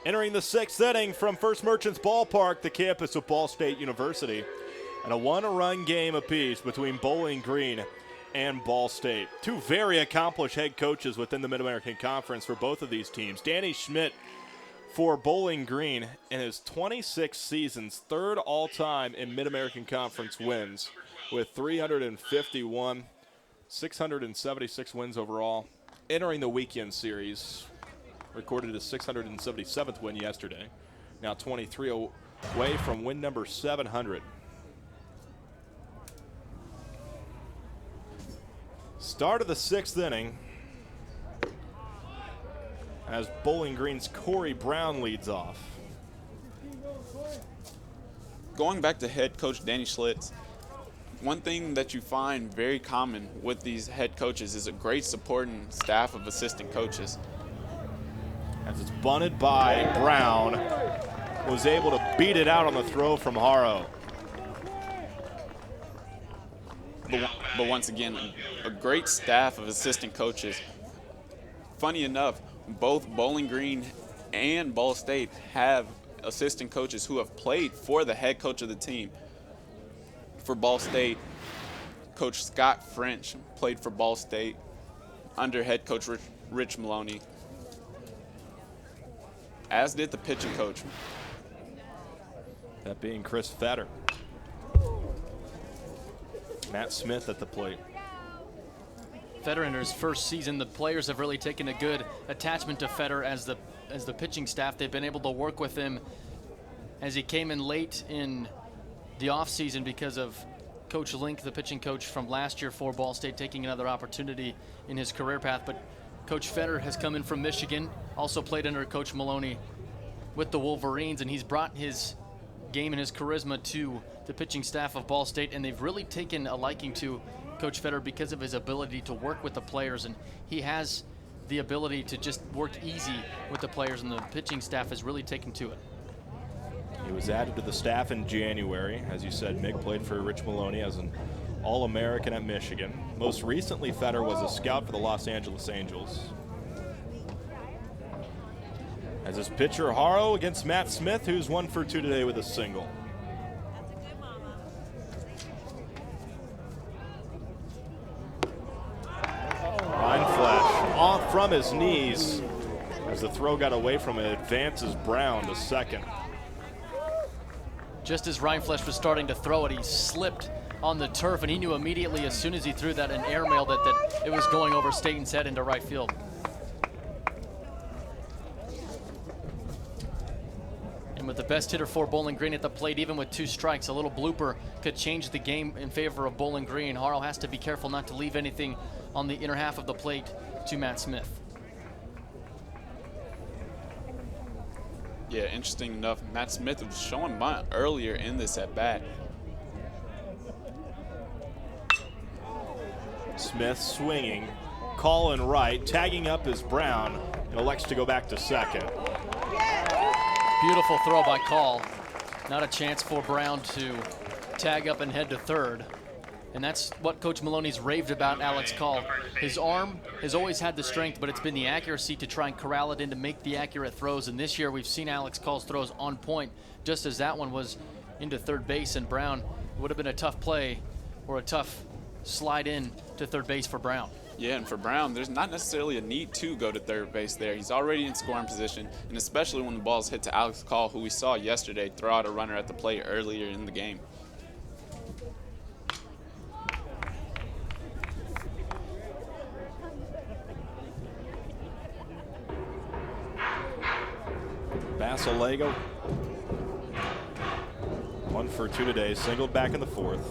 Entering the 6th inning from First Merchants Ballpark, the campus of Ball State University, and a one-run game apiece between Bowling Green and Ball State. Two very accomplished head coaches within the Mid-American Conference for both of these teams. Danny Schmidt for Bowling Green in his 26 seasons, third all-time in Mid-American Conference wins with 351, 676 wins overall. Entering the weekend series, recorded his 677th win yesterday. Now 23 away from win number 700. Start of the 6th inning as Bowling Green's Corey Brown leads off. Going back to head coach Danny Schlitz, one thing that you find very common with these head coaches is a great supporting staff of assistant coaches. As it's bunted by Brown, was able to beat it out on the throw from Haro. But once again, a great staff of assistant coaches. Funny enough, both Bowling Green and Ball State have assistant coaches who have played for the head coach of the team. For Ball State, Coach Scott French played for Ball State under head coach Rich Maloney, as did the pitching coach. That being Chris Fetter. Matt Smith at the plate. Fetter in his first season, the players have really taken a good attachment to Fetter as the pitching staff. They've been able to work with him as he came in late in the offseason because of Coach Link, the pitching coach from last year for Ball State, taking another opportunity in his career path. But Coach Fetter has come in from Michigan, also played under Coach Maloney with the Wolverines, and he's brought his game and his charisma to the pitching staff of Ball State, and they've really taken a liking to Coach Fetter because of his ability to work with the players, and he has the ability to just work easy with the players, and the pitching staff has really taken to it. He was added to the staff in January. As you said, Mick played for Rich Maloney as an All-American at Michigan. Most recently, Fetter was a scout for the Los Angeles Angels. As his pitcher, Haro against Matt Smith, who's 1 for 2 today with a single. Line flash off from his knees as the throw got away from it. Advances Brown to second. Just as Rhineflesh was starting to throw it, he slipped on the turf, and he knew immediately as soon as he threw that an airmail that it was going over Staten's head into right field. And with the best hitter for Bowling Green at the plate, even with 2 strikes, a little blooper could change the game in favor of Bowling Green. Haro has to be careful not to leave anything on the inner half of the plate to Matt Smith. Yeah, interesting enough, Matt Smith was showing bunt earlier in this at bat. Smith swinging, calling right, tagging up is Brown, and elects to go back to second. Beautiful throw by Call. Not a chance for Brown to tag up and head to third. And that's what Coach Maloney's raved about Alex Call. His arm has always had the strength, but it's been the accuracy to try and corral it in to make the accurate throws. And this year we've seen Alex Call's throws on point, just as that one was into third base. And Brown, would have been a tough play or a tough slide in to third base for Brown. Yeah, and for Brown, there's not necessarily a need to go to third base there. He's already in scoring position, and especially when the ball's hit to Alex Call, who we saw yesterday throw out a runner at the plate earlier in the game. Basilego, 1 for 2 today, singled back in the 4th.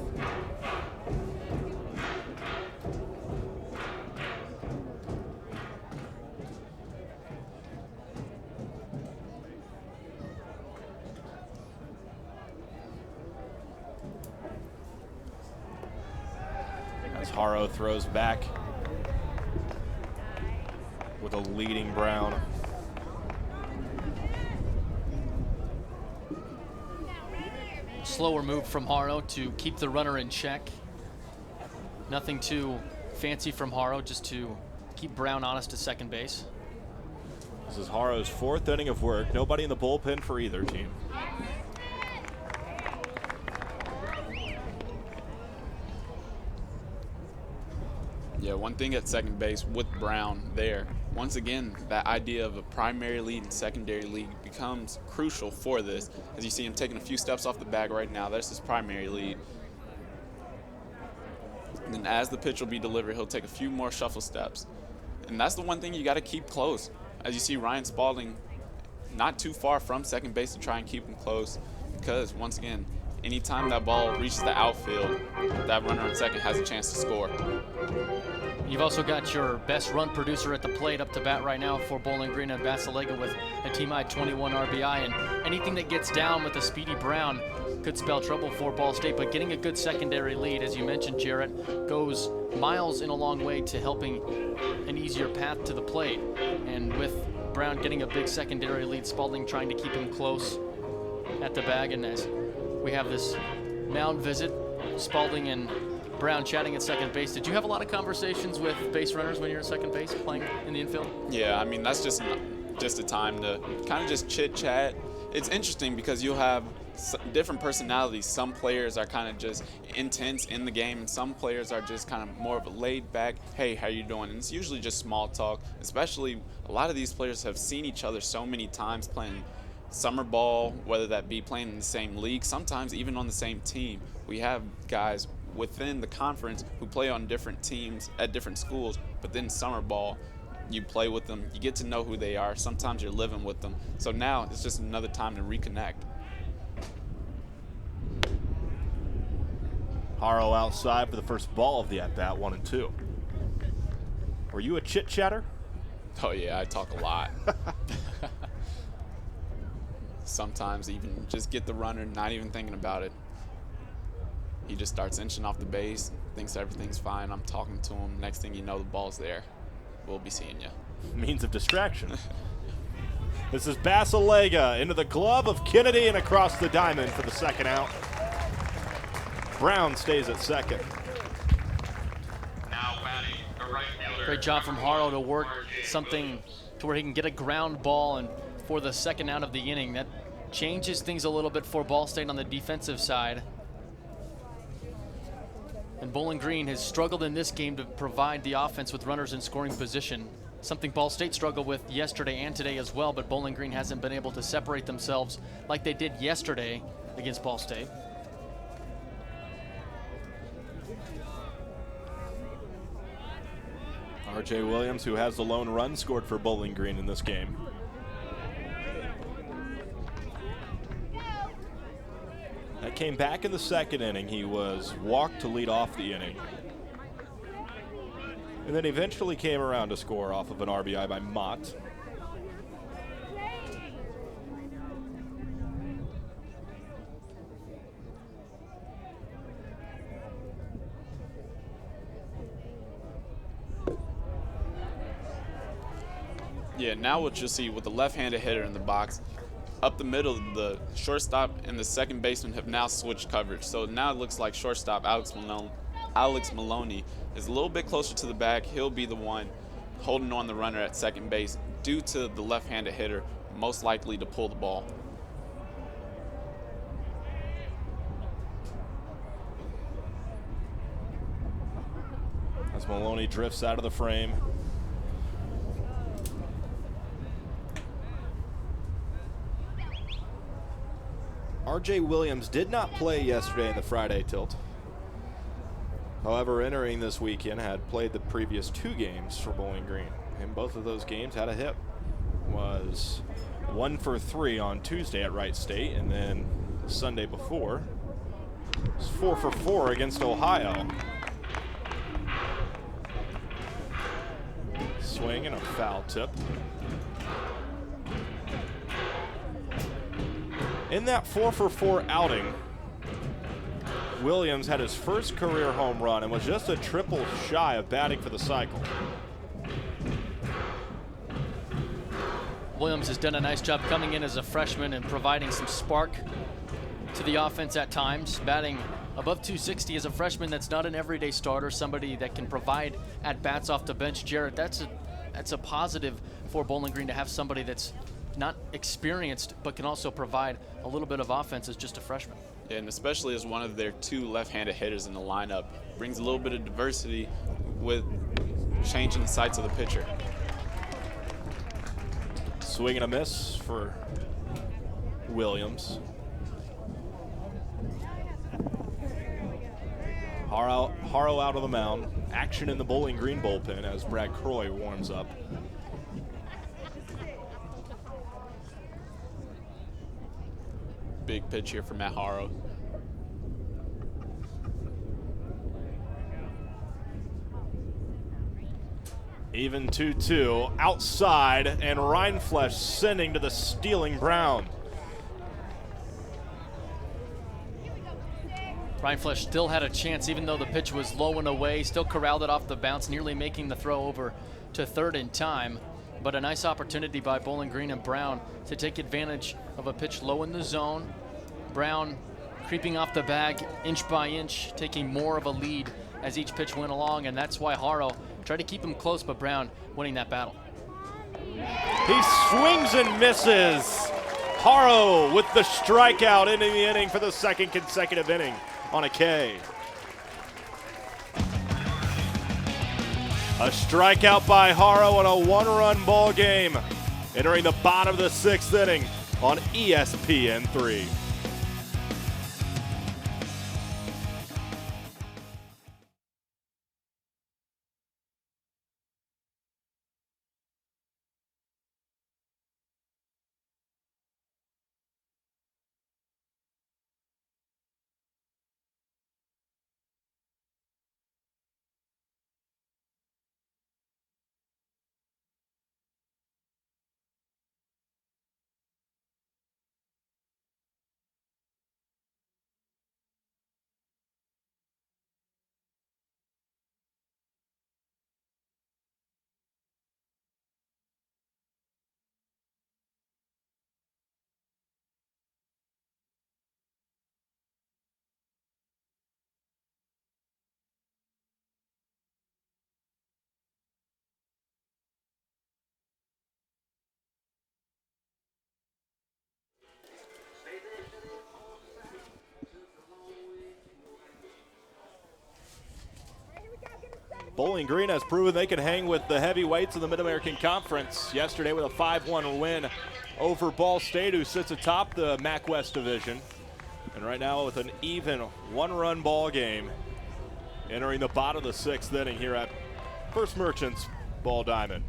As Haro throws back with a leading Brown. Slower move from Haro to keep the runner in check. Nothing too fancy from Haro, just to keep Brown honest at second base. This is Haro's 4th inning of work. Nobody in the bullpen for either team. Yeah, one thing at second base with Brown there, once again, that idea of a primary lead and secondary lead becomes crucial for this. As you see him taking a few steps off the bag right now, that's his primary lead. And then as the pitch will be delivered, he'll take a few more shuffle steps. And that's the one thing you got to keep close. As you see Ryan Spalding not too far from second base to try and keep him close, because once again, anytime that ball reaches the outfield, that runner on second has a chance to score. You've also got your best run producer at the plate up to bat right now for Bowling Green and Basilega with a team-high 21 RBI. And anything that gets down with a speedy Brown could spell trouble for Ball State. But getting a good secondary lead, as you mentioned, Jarrett, goes miles in a long way to helping an easier path to the plate. And with Brown getting a big secondary lead, Spalding trying to keep him close at the bag. And as we have this mound visit, Spalding and Brown chatting at second base. Did you have a lot of conversations with base runners when you're at second base playing in the infield? Yeah, I mean, that's just a time to kind of just chit-chat. It's interesting because you'll have different personalities. Some players are kind of just intense in the game, and some players are just kind of more of a laid-back, hey, how you doing? And it's usually just small talk, especially a lot of these players have seen each other so many times playing summer ball, whether that be playing in the same league, sometimes even on the same team. We have guys within the conference who play on different teams at different schools, but then summer ball, you play with them, you get to know who they are, sometimes you're living with them. So now it's just another time to reconnect. Haro outside for the first ball of the at-bat, 1-2. Were you a chit-chatter? Oh yeah, I talk a lot. Sometimes even just get the runner, not even thinking about it. He just starts inching off the base, thinks everything's fine. I'm talking to him. Next thing you know, the ball's there. We'll be seeing you. Means of distraction. This is Basilega into the glove of Kennedy and across the diamond for the second out. Brown stays at second. Now batting the right fielder. Great job from Haro to work something to where he can get a ground ball, and for the second out of the inning, that changes things a little bit for Ball State on the defensive side. And Bowling Green has struggled in this game to provide the offense with runners in scoring position, something Ball State struggled with yesterday and today as well, but Bowling Green hasn't been able to separate themselves like they did yesterday against Ball State. R.J. Williams, who has the lone run, scored for Bowling Green in this game. That came back in the second inning. He was walked to lead off the inning. And then eventually came around to score off of an RBI by Mott. Yeah, now what you'll see with the left-handed hitter in the box, up the middle, the shortstop and the second baseman have now switched coverage. So now it looks like shortstop Alex Maloney is a little bit closer to the bag. He'll be the one holding on the runner at second base due to the left-handed hitter most likely to pull the ball. As Maloney drifts out of the frame. R.J. Williams did not play yesterday in the Friday tilt. However, entering this weekend, had played the previous 2 games for Bowling Green. In both of those games, had a hit. Was 1 for 3 on Tuesday at Wright State, and then Sunday before, was 4 for 4 against Ohio. Swing and a foul tip. In that 4 for 4 outing, Williams had his first career home run and was just a triple shy of batting for the cycle. Williams has done a nice job coming in as a freshman and providing some spark to the offense at times, batting above 260 as a freshman. That's not an everyday starter, somebody that can provide at-bats off the bench. Jarrett, that's a positive for Bowling Green to have somebody that's not experienced but can also provide a little bit of offense as just a freshman. Yeah, and especially as one of their 2 left-handed hitters in the lineup, brings a little bit of diversity with changing the sights of the pitcher. Swing and a miss for Williams. Haro out of the mound. Action in the Bowling Green bullpen as Brad Croy warms up. Big pitch here for Matt Haro. Even 2-2 outside, and Rindfleisch sending to the stealing Brown. Rindfleisch still had a chance, even though the pitch was low and away, still corralled it off the bounce, nearly making the throw over to third in time. But a nice opportunity by Bowling Green and Brown to take advantage of a pitch low in the zone. Brown creeping off the bag inch by inch, taking more of a lead as each pitch went along, and that's why Haro tried to keep him close, but Brown winning that battle. He swings and misses. Haro with the strikeout into the inning for the second consecutive inning on a K. A strikeout by Haro in a 1-run ball game, entering the bottom of the 6th inning on ESPN3. Bowling Green has proven they can hang with the heavyweights of the Mid-American Conference yesterday with a 5-1 win over Ball State, who sits atop the MAC West division. And right now with an even 1-run ball game, entering the bottom of the 6th inning here at First Merchants Ball Diamond.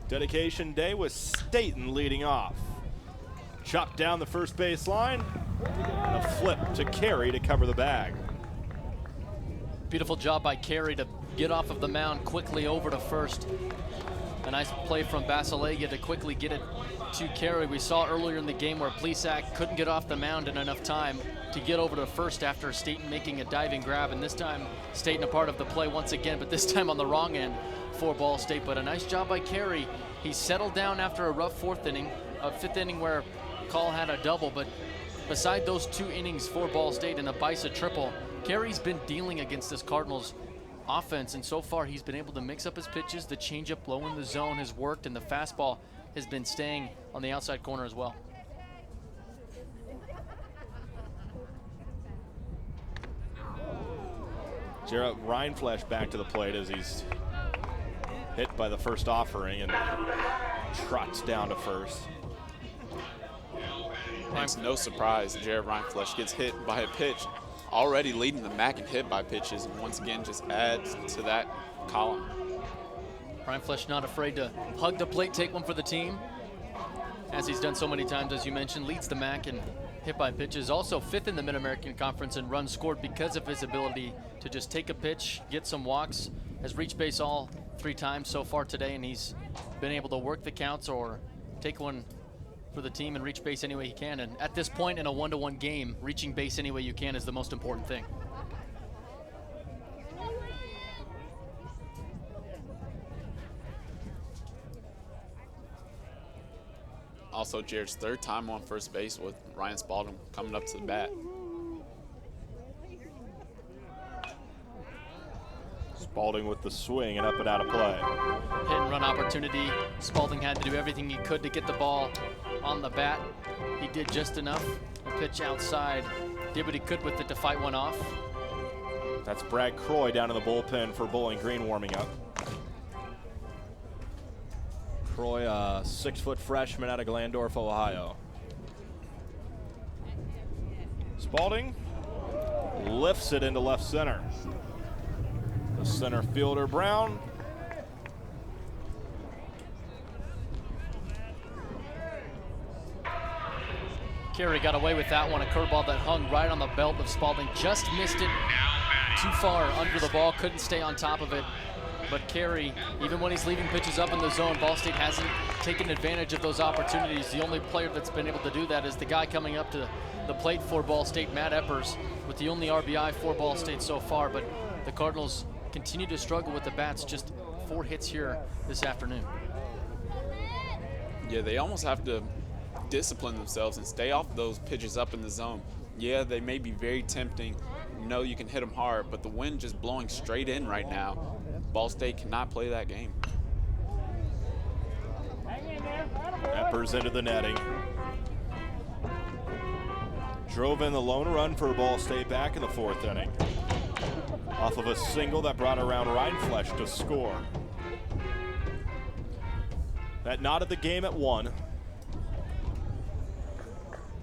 Dedication day with Staten leading off. Chopped down the first base line, and a flip to Carey to cover the bag. Beautiful job by Carey to get off of the mound quickly over to first. A nice play from Basilega to quickly get it to Carey. We saw earlier in the game where Plesac couldn't get off the mound in enough time to get over to first after Staten making a diving grab, and this time Staten a part of the play once again, but this time on the wrong end for Ball State. But a nice job by Carey. He settled down after a rough fifth inning where Call had a double, but beside those 2 innings for Ball State and a Bisa triple, Carey's been dealing against this Cardinals offense, and so far he's been able to mix up his pitches. The changeup low in the zone has worked, and the fastball has been staying on the outside corner as well. Jarrett Rindfleisch back to the plate as he's hit by the first offering and trots down to first. It's no surprise Jared Rindfleisch gets hit by a pitch, already leading the MAC in hit by pitches, and once again just adds to that column. Rindfleisch not afraid to hug the plate, take one for the team, as he's done so many times, as you mentioned. Leads the MAC in hit by pitches, also 5th in the Mid-American Conference in runs scored because of his ability to just take a pitch, get some walks. Has reached base all 3 times so far today, and he's been able to work the counts or take one for the team and reach base any way he can. And at this point in a 1-to-1 game, reaching base any way you can is the most important thing. Also Jared's 3rd time on first base with Ryan Spalding coming up to the bat. Spalding with the swing and up and out of play. Hit and run opportunity. Spalding had to do everything he could to get the ball on the bat. He did just enough. A pitch outside. Did what he could with it to fight one off. That's Brad Croy down in the bullpen for Bowling Green warming up. Croy, a 6-foot freshman out of Glandorf, Ohio. Spalding lifts it into left center. The center fielder, Brown. Carey got away with that one, a curveball that hung right on the belt of Spalding. Just missed it too far under the ball, couldn't stay on top of it. But Carey, even when he's leaving pitches up in the zone, Ball State hasn't taken advantage of those opportunities. The only player that's been able to do that is the guy coming up to the plate for Ball State, Matt Eppers, with the only RBI for Ball State so far. But the Cardinals continue to struggle with the bats, just 4 hits here this afternoon. Yeah, they almost have to discipline themselves and stay off those pitches up in the zone. Yeah, they may be very tempting. You know you can hit them hard, but the wind just blowing straight in right now. Ball State cannot play that game. Eppers into the netting. Drove in the lone run for Ball State back in the 4th inning. Off of a single that brought around Rindfleisch to score. That knotted the game at 1.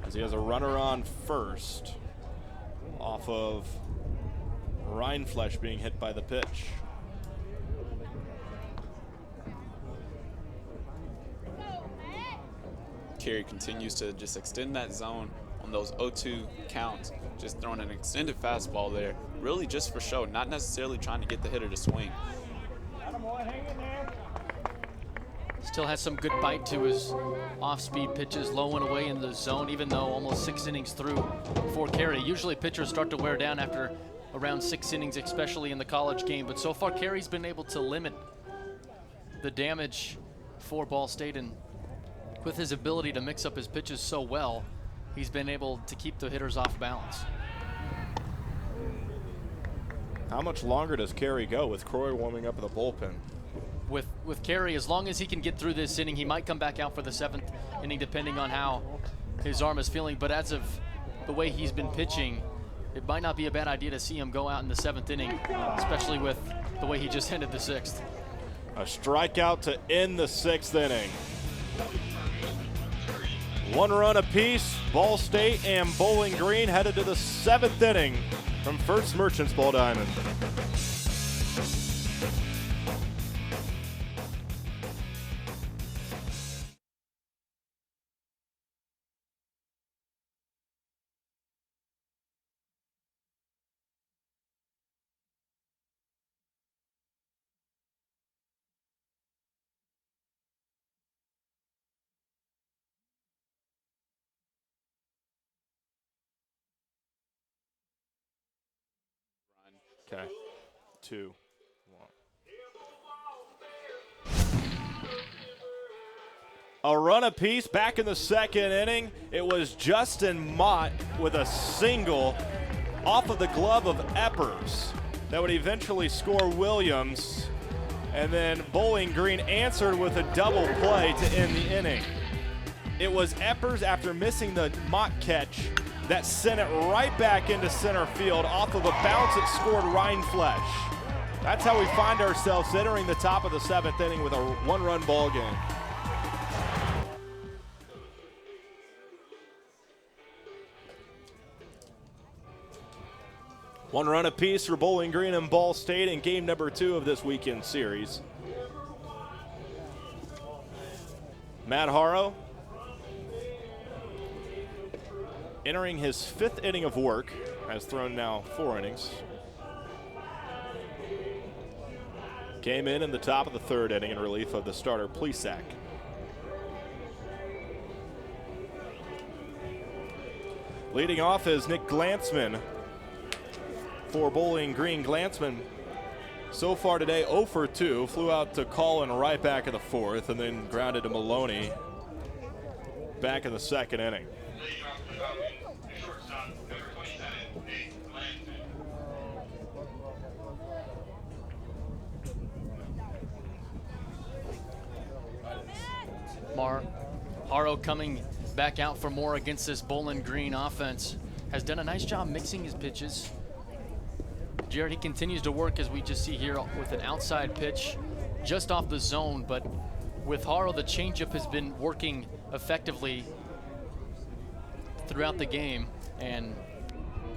As he has a runner on first. Off of Rindfleisch being hit by the pitch. Carey continues to just extend that zone on those 0-2 counts, just throwing an extended fastball there, really just for show, not necessarily trying to get the hitter to swing. Still has some good bite to his off-speed pitches, low and away in the zone, even though almost 6 innings through for Carey. Usually pitchers start to wear down after around 6 innings, especially in the college game, but so far Carey's been able to limit the damage for Ball State, and with his ability to mix up his pitches so well, he's been able to keep the hitters off balance. How much longer does Carey go with Croy warming up in the bullpen? With Carey, as long as he can get through this inning, he might come back out for the 7th inning, depending on how his arm is feeling. But as of the way he's been pitching, it might not be a bad idea to see him go out in the 7th inning, especially with the way he just ended the 6th. A strikeout to end the 6th inning. 1 run apiece. Ball State and Bowling Green headed to the 7th inning from First Merchants Ball Diamond. Okay, 2, 1. A run apiece back in the 2nd inning. It was Justin Mott with a single off of the glove of Eppers that would eventually score Williams. And then Bowling Green answered with a double play to end the inning. It was Eppers, after missing the Mott catch, that sent it right back into center field off of a bounce that scored Rindfleisch. That's how we find ourselves entering the top of the 7th inning with a 1-run ball game. One run apiece for Bowling Green and Ball State in game number 2 of this weekend series. Matt Haro entering his 5th inning of work, has thrown now 4 innings. Came in the top of the 3rd inning in relief of the starter Plesac. Leading off is Nick Glantzman for Bowling Green. Glantzman so far today 0 for 2, flew out to Collin right back in the 4th and then grounded to Maloney back in the 2nd inning. Haro coming back out for more against this Bowling Green offense. Has done a nice job mixing his pitches. Jarrett, he continues to work, as we just see here, with an outside pitch just off the zone, but with Haro, the changeup has been working effectively throughout the game, and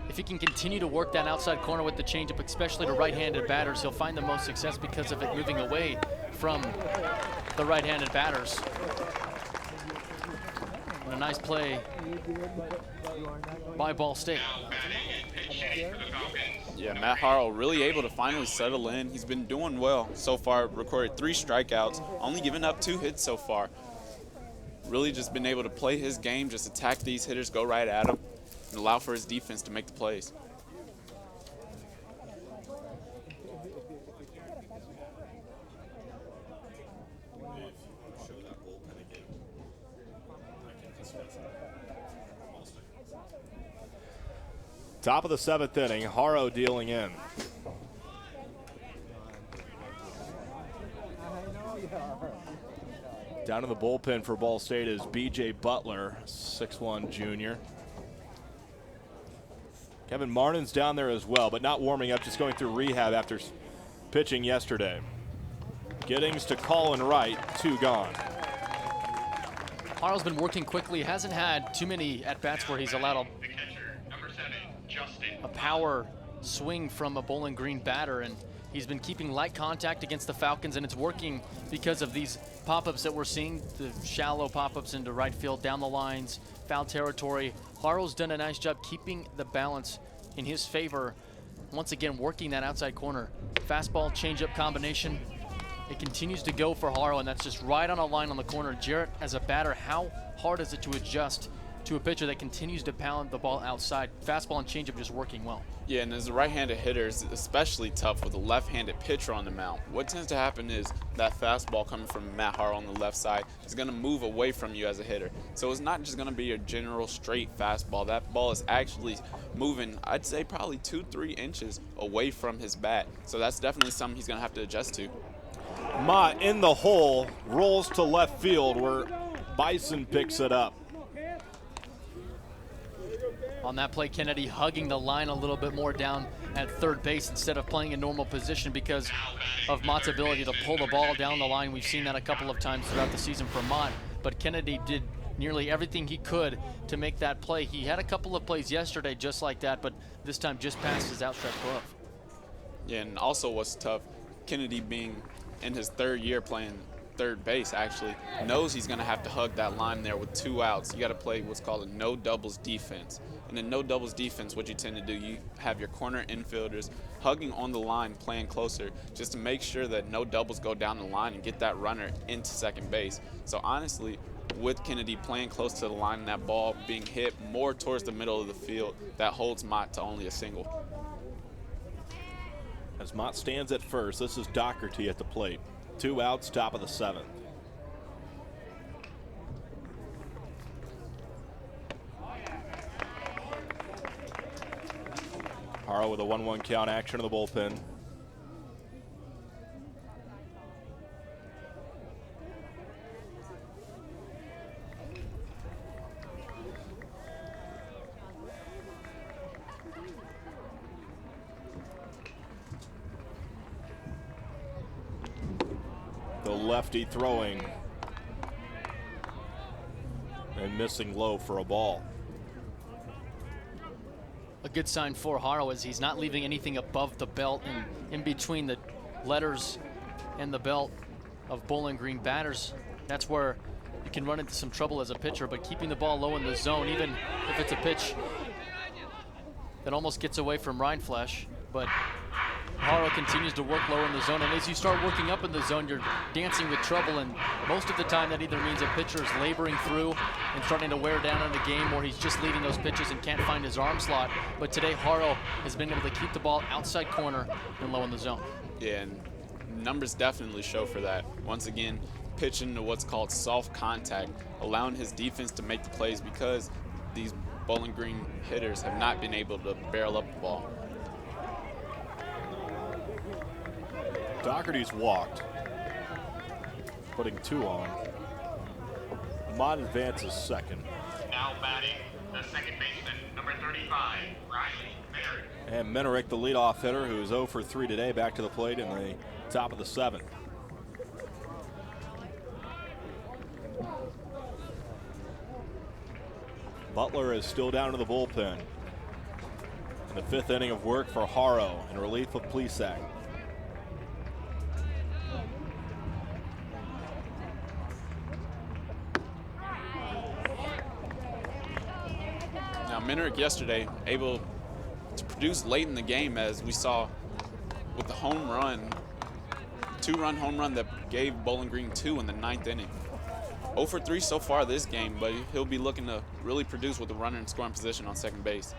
if he can continue to work that outside corner with the changeup, especially to right-handed batters, he'll find the most success because of it moving away from the right-handed batters. And a nice play by Ball State. Yeah, Matt Haro really able to finally settle in. He's been doing well so far, recorded 3 strikeouts, only given up 2 hits so far. Really just been able to play his game, just attack these hitters, go right at him, and allow for his defense to make the plays. Top of the 7th inning, Haro dealing in. Down in the bullpen for Ball State is B.J. Butler, 6'1" junior. Kevin Martin's down there as well, but not warming up, just going through rehab after pitching yesterday. Giddings to Colin Wright, 2 gone. Haro's been working quickly, hasn't had too many at-bats where he's allowed a power swing from a Bowling Green batter, and he's been keeping light contact against the Falcons, and it's working because of these pop-ups that we're seeing, the shallow pop-ups into right field, down the lines, foul territory. Haro's done a nice job keeping the balance in his favor. Once again, working that outside corner. Fastball, changeup combination. It continues to go for Haro, and that's just right on a line on the corner. Jarrett, as a batter, how hard is it to adjust to a pitcher that continues to pound the ball outside? Fastball and changeup just working well. Yeah, and as a right-handed hitter, it's especially tough with a left-handed pitcher on the mound. What tends to happen is that fastball coming from Matt Haro on the left side is going to move away from you as a hitter. So it's not just going to be a general straight fastball. That ball is actually moving, I'd say, probably 2-3 inches away from his bat. So that's definitely something he's going to have to adjust to. Mott in the hole, rolls to left field where Bison picks it up. On that play, Kennedy hugging the line a little bit more down at third base instead of playing in normal position because of Mott's ability to pull the ball down the line. We've seen that a couple of times throughout the season from Mott, but Kennedy did nearly everything he could to make that play. He had a couple of plays yesterday just like that, but this time just past his outstretched glove. Yeah, and also what's tough, Kennedy being in his 3rd year playing third base, actually knows he's going to have to hug that line there with 2 outs. You got to play what's called a no doubles defense. And in no doubles defense, what you tend to do, you have your corner infielders hugging on the line, playing closer, just to make sure that no doubles go down the line and get that runner into second base. So honestly, with Kennedy playing close to the line and that ball being hit more towards the middle of the field, that holds Mott to only a single. As Mott stands at first, this is Doherty at the plate. 2 outs, top of the 7th. Haro with a 1-1 count, action in the bullpen. The lefty throwing and missing low for a ball. A good sign for Haro is he's not leaving anything above the belt and in between the letters and the belt of Bowling Green batters. That's where you can run into some trouble as a pitcher, but keeping the ball low in the zone, even if it's a pitch that almost gets away from Rindfleisch, but Haro continues to work lower in the zone, and as you start working up in the zone, you're dancing with trouble, and most of the time that either means a pitcher is laboring through and starting to wear down in the game, or he's just leaving those pitches and can't find his arm slot. But today, Haro has been able to keep the ball outside corner and low in the zone. Yeah, and numbers definitely show for that. Once again, pitching to what's called soft contact, allowing his defense to make the plays because these Bowling Green hitters have not been able to barrel up the ball. Doherty's walked, putting 2 on. Lamont Vance is second. Now batting the second baseman, number 35, Riley Merritt. And Menerick, the leadoff hitter, who's 0 for 3 today, back to the plate in the top of the 7th. Butler is still down to the bullpen. In the 5th inning of work for Haro in relief of Plesac. Now, Menerick yesterday able to produce late in the game, as we saw with the home run, 2-run home run that gave Bowling Green 2 in the 9th inning. 0 for 3 so far this game, but he'll be looking to really produce with the runner in scoring position on second base.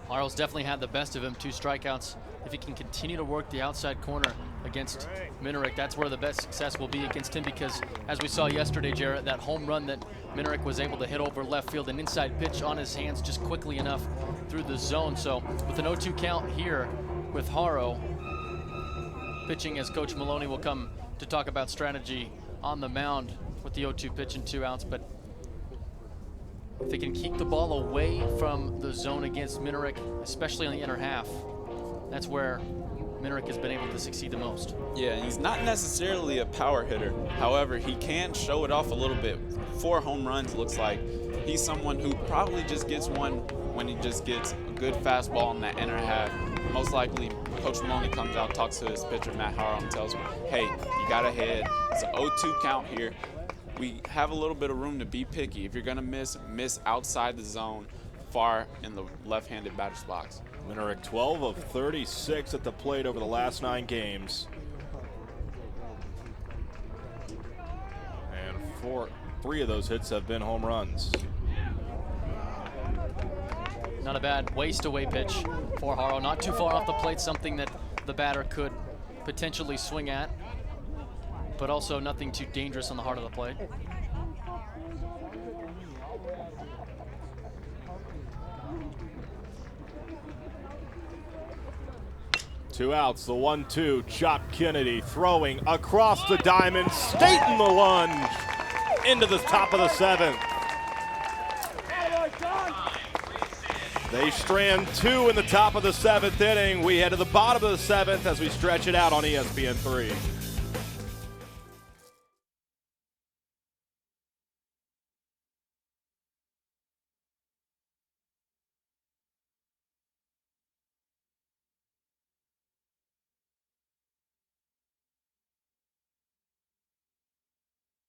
Haro's definitely had the best of him, 2 strikeouts. If he can continue to work the outside corner against Menerick, that's where the best success will be against him, because as we saw yesterday, Jarrett, that home run that Menerick was able to hit over left field, an inside pitch on his hands just quickly enough through the zone. So with an 0-2 count here with Haro pitching, as Coach Maloney will come to talk about strategy on the mound with the 0-2 pitch and 2 outs. But if they can keep the ball away from the zone against Menerick, especially on the inner half, that's where Menerick has been able to succeed the most. Yeah, and he's not necessarily a power hitter. However, he can show it off a little bit. 4 home runs looks like. He's someone who probably just gets one when he just gets a good fastball in that inner half. Most likely, Coach Maloney comes out, talks to his pitcher, Matt Haro, and tells him, hey, you got ahead. It's an 0-2 count here. We have a little bit of room to be picky. If you're going to miss outside the zone, far in the left-handed batter's box. Menerick 12 of 36 at the plate over the last 9 games. And 3 of those hits have been home runs. Not a bad waste-away pitch for Haro. Not too far off the plate, something that the batter could potentially swing at, but also nothing too dangerous on the heart of the plate. Two outs, the 1-2, Chop Kennedy throwing across the diamond, Staten the lunge into the top of the 7th. They strand 2 in the top of the 7th inning. We head to the bottom of the 7th as we stretch it out on ESPN3.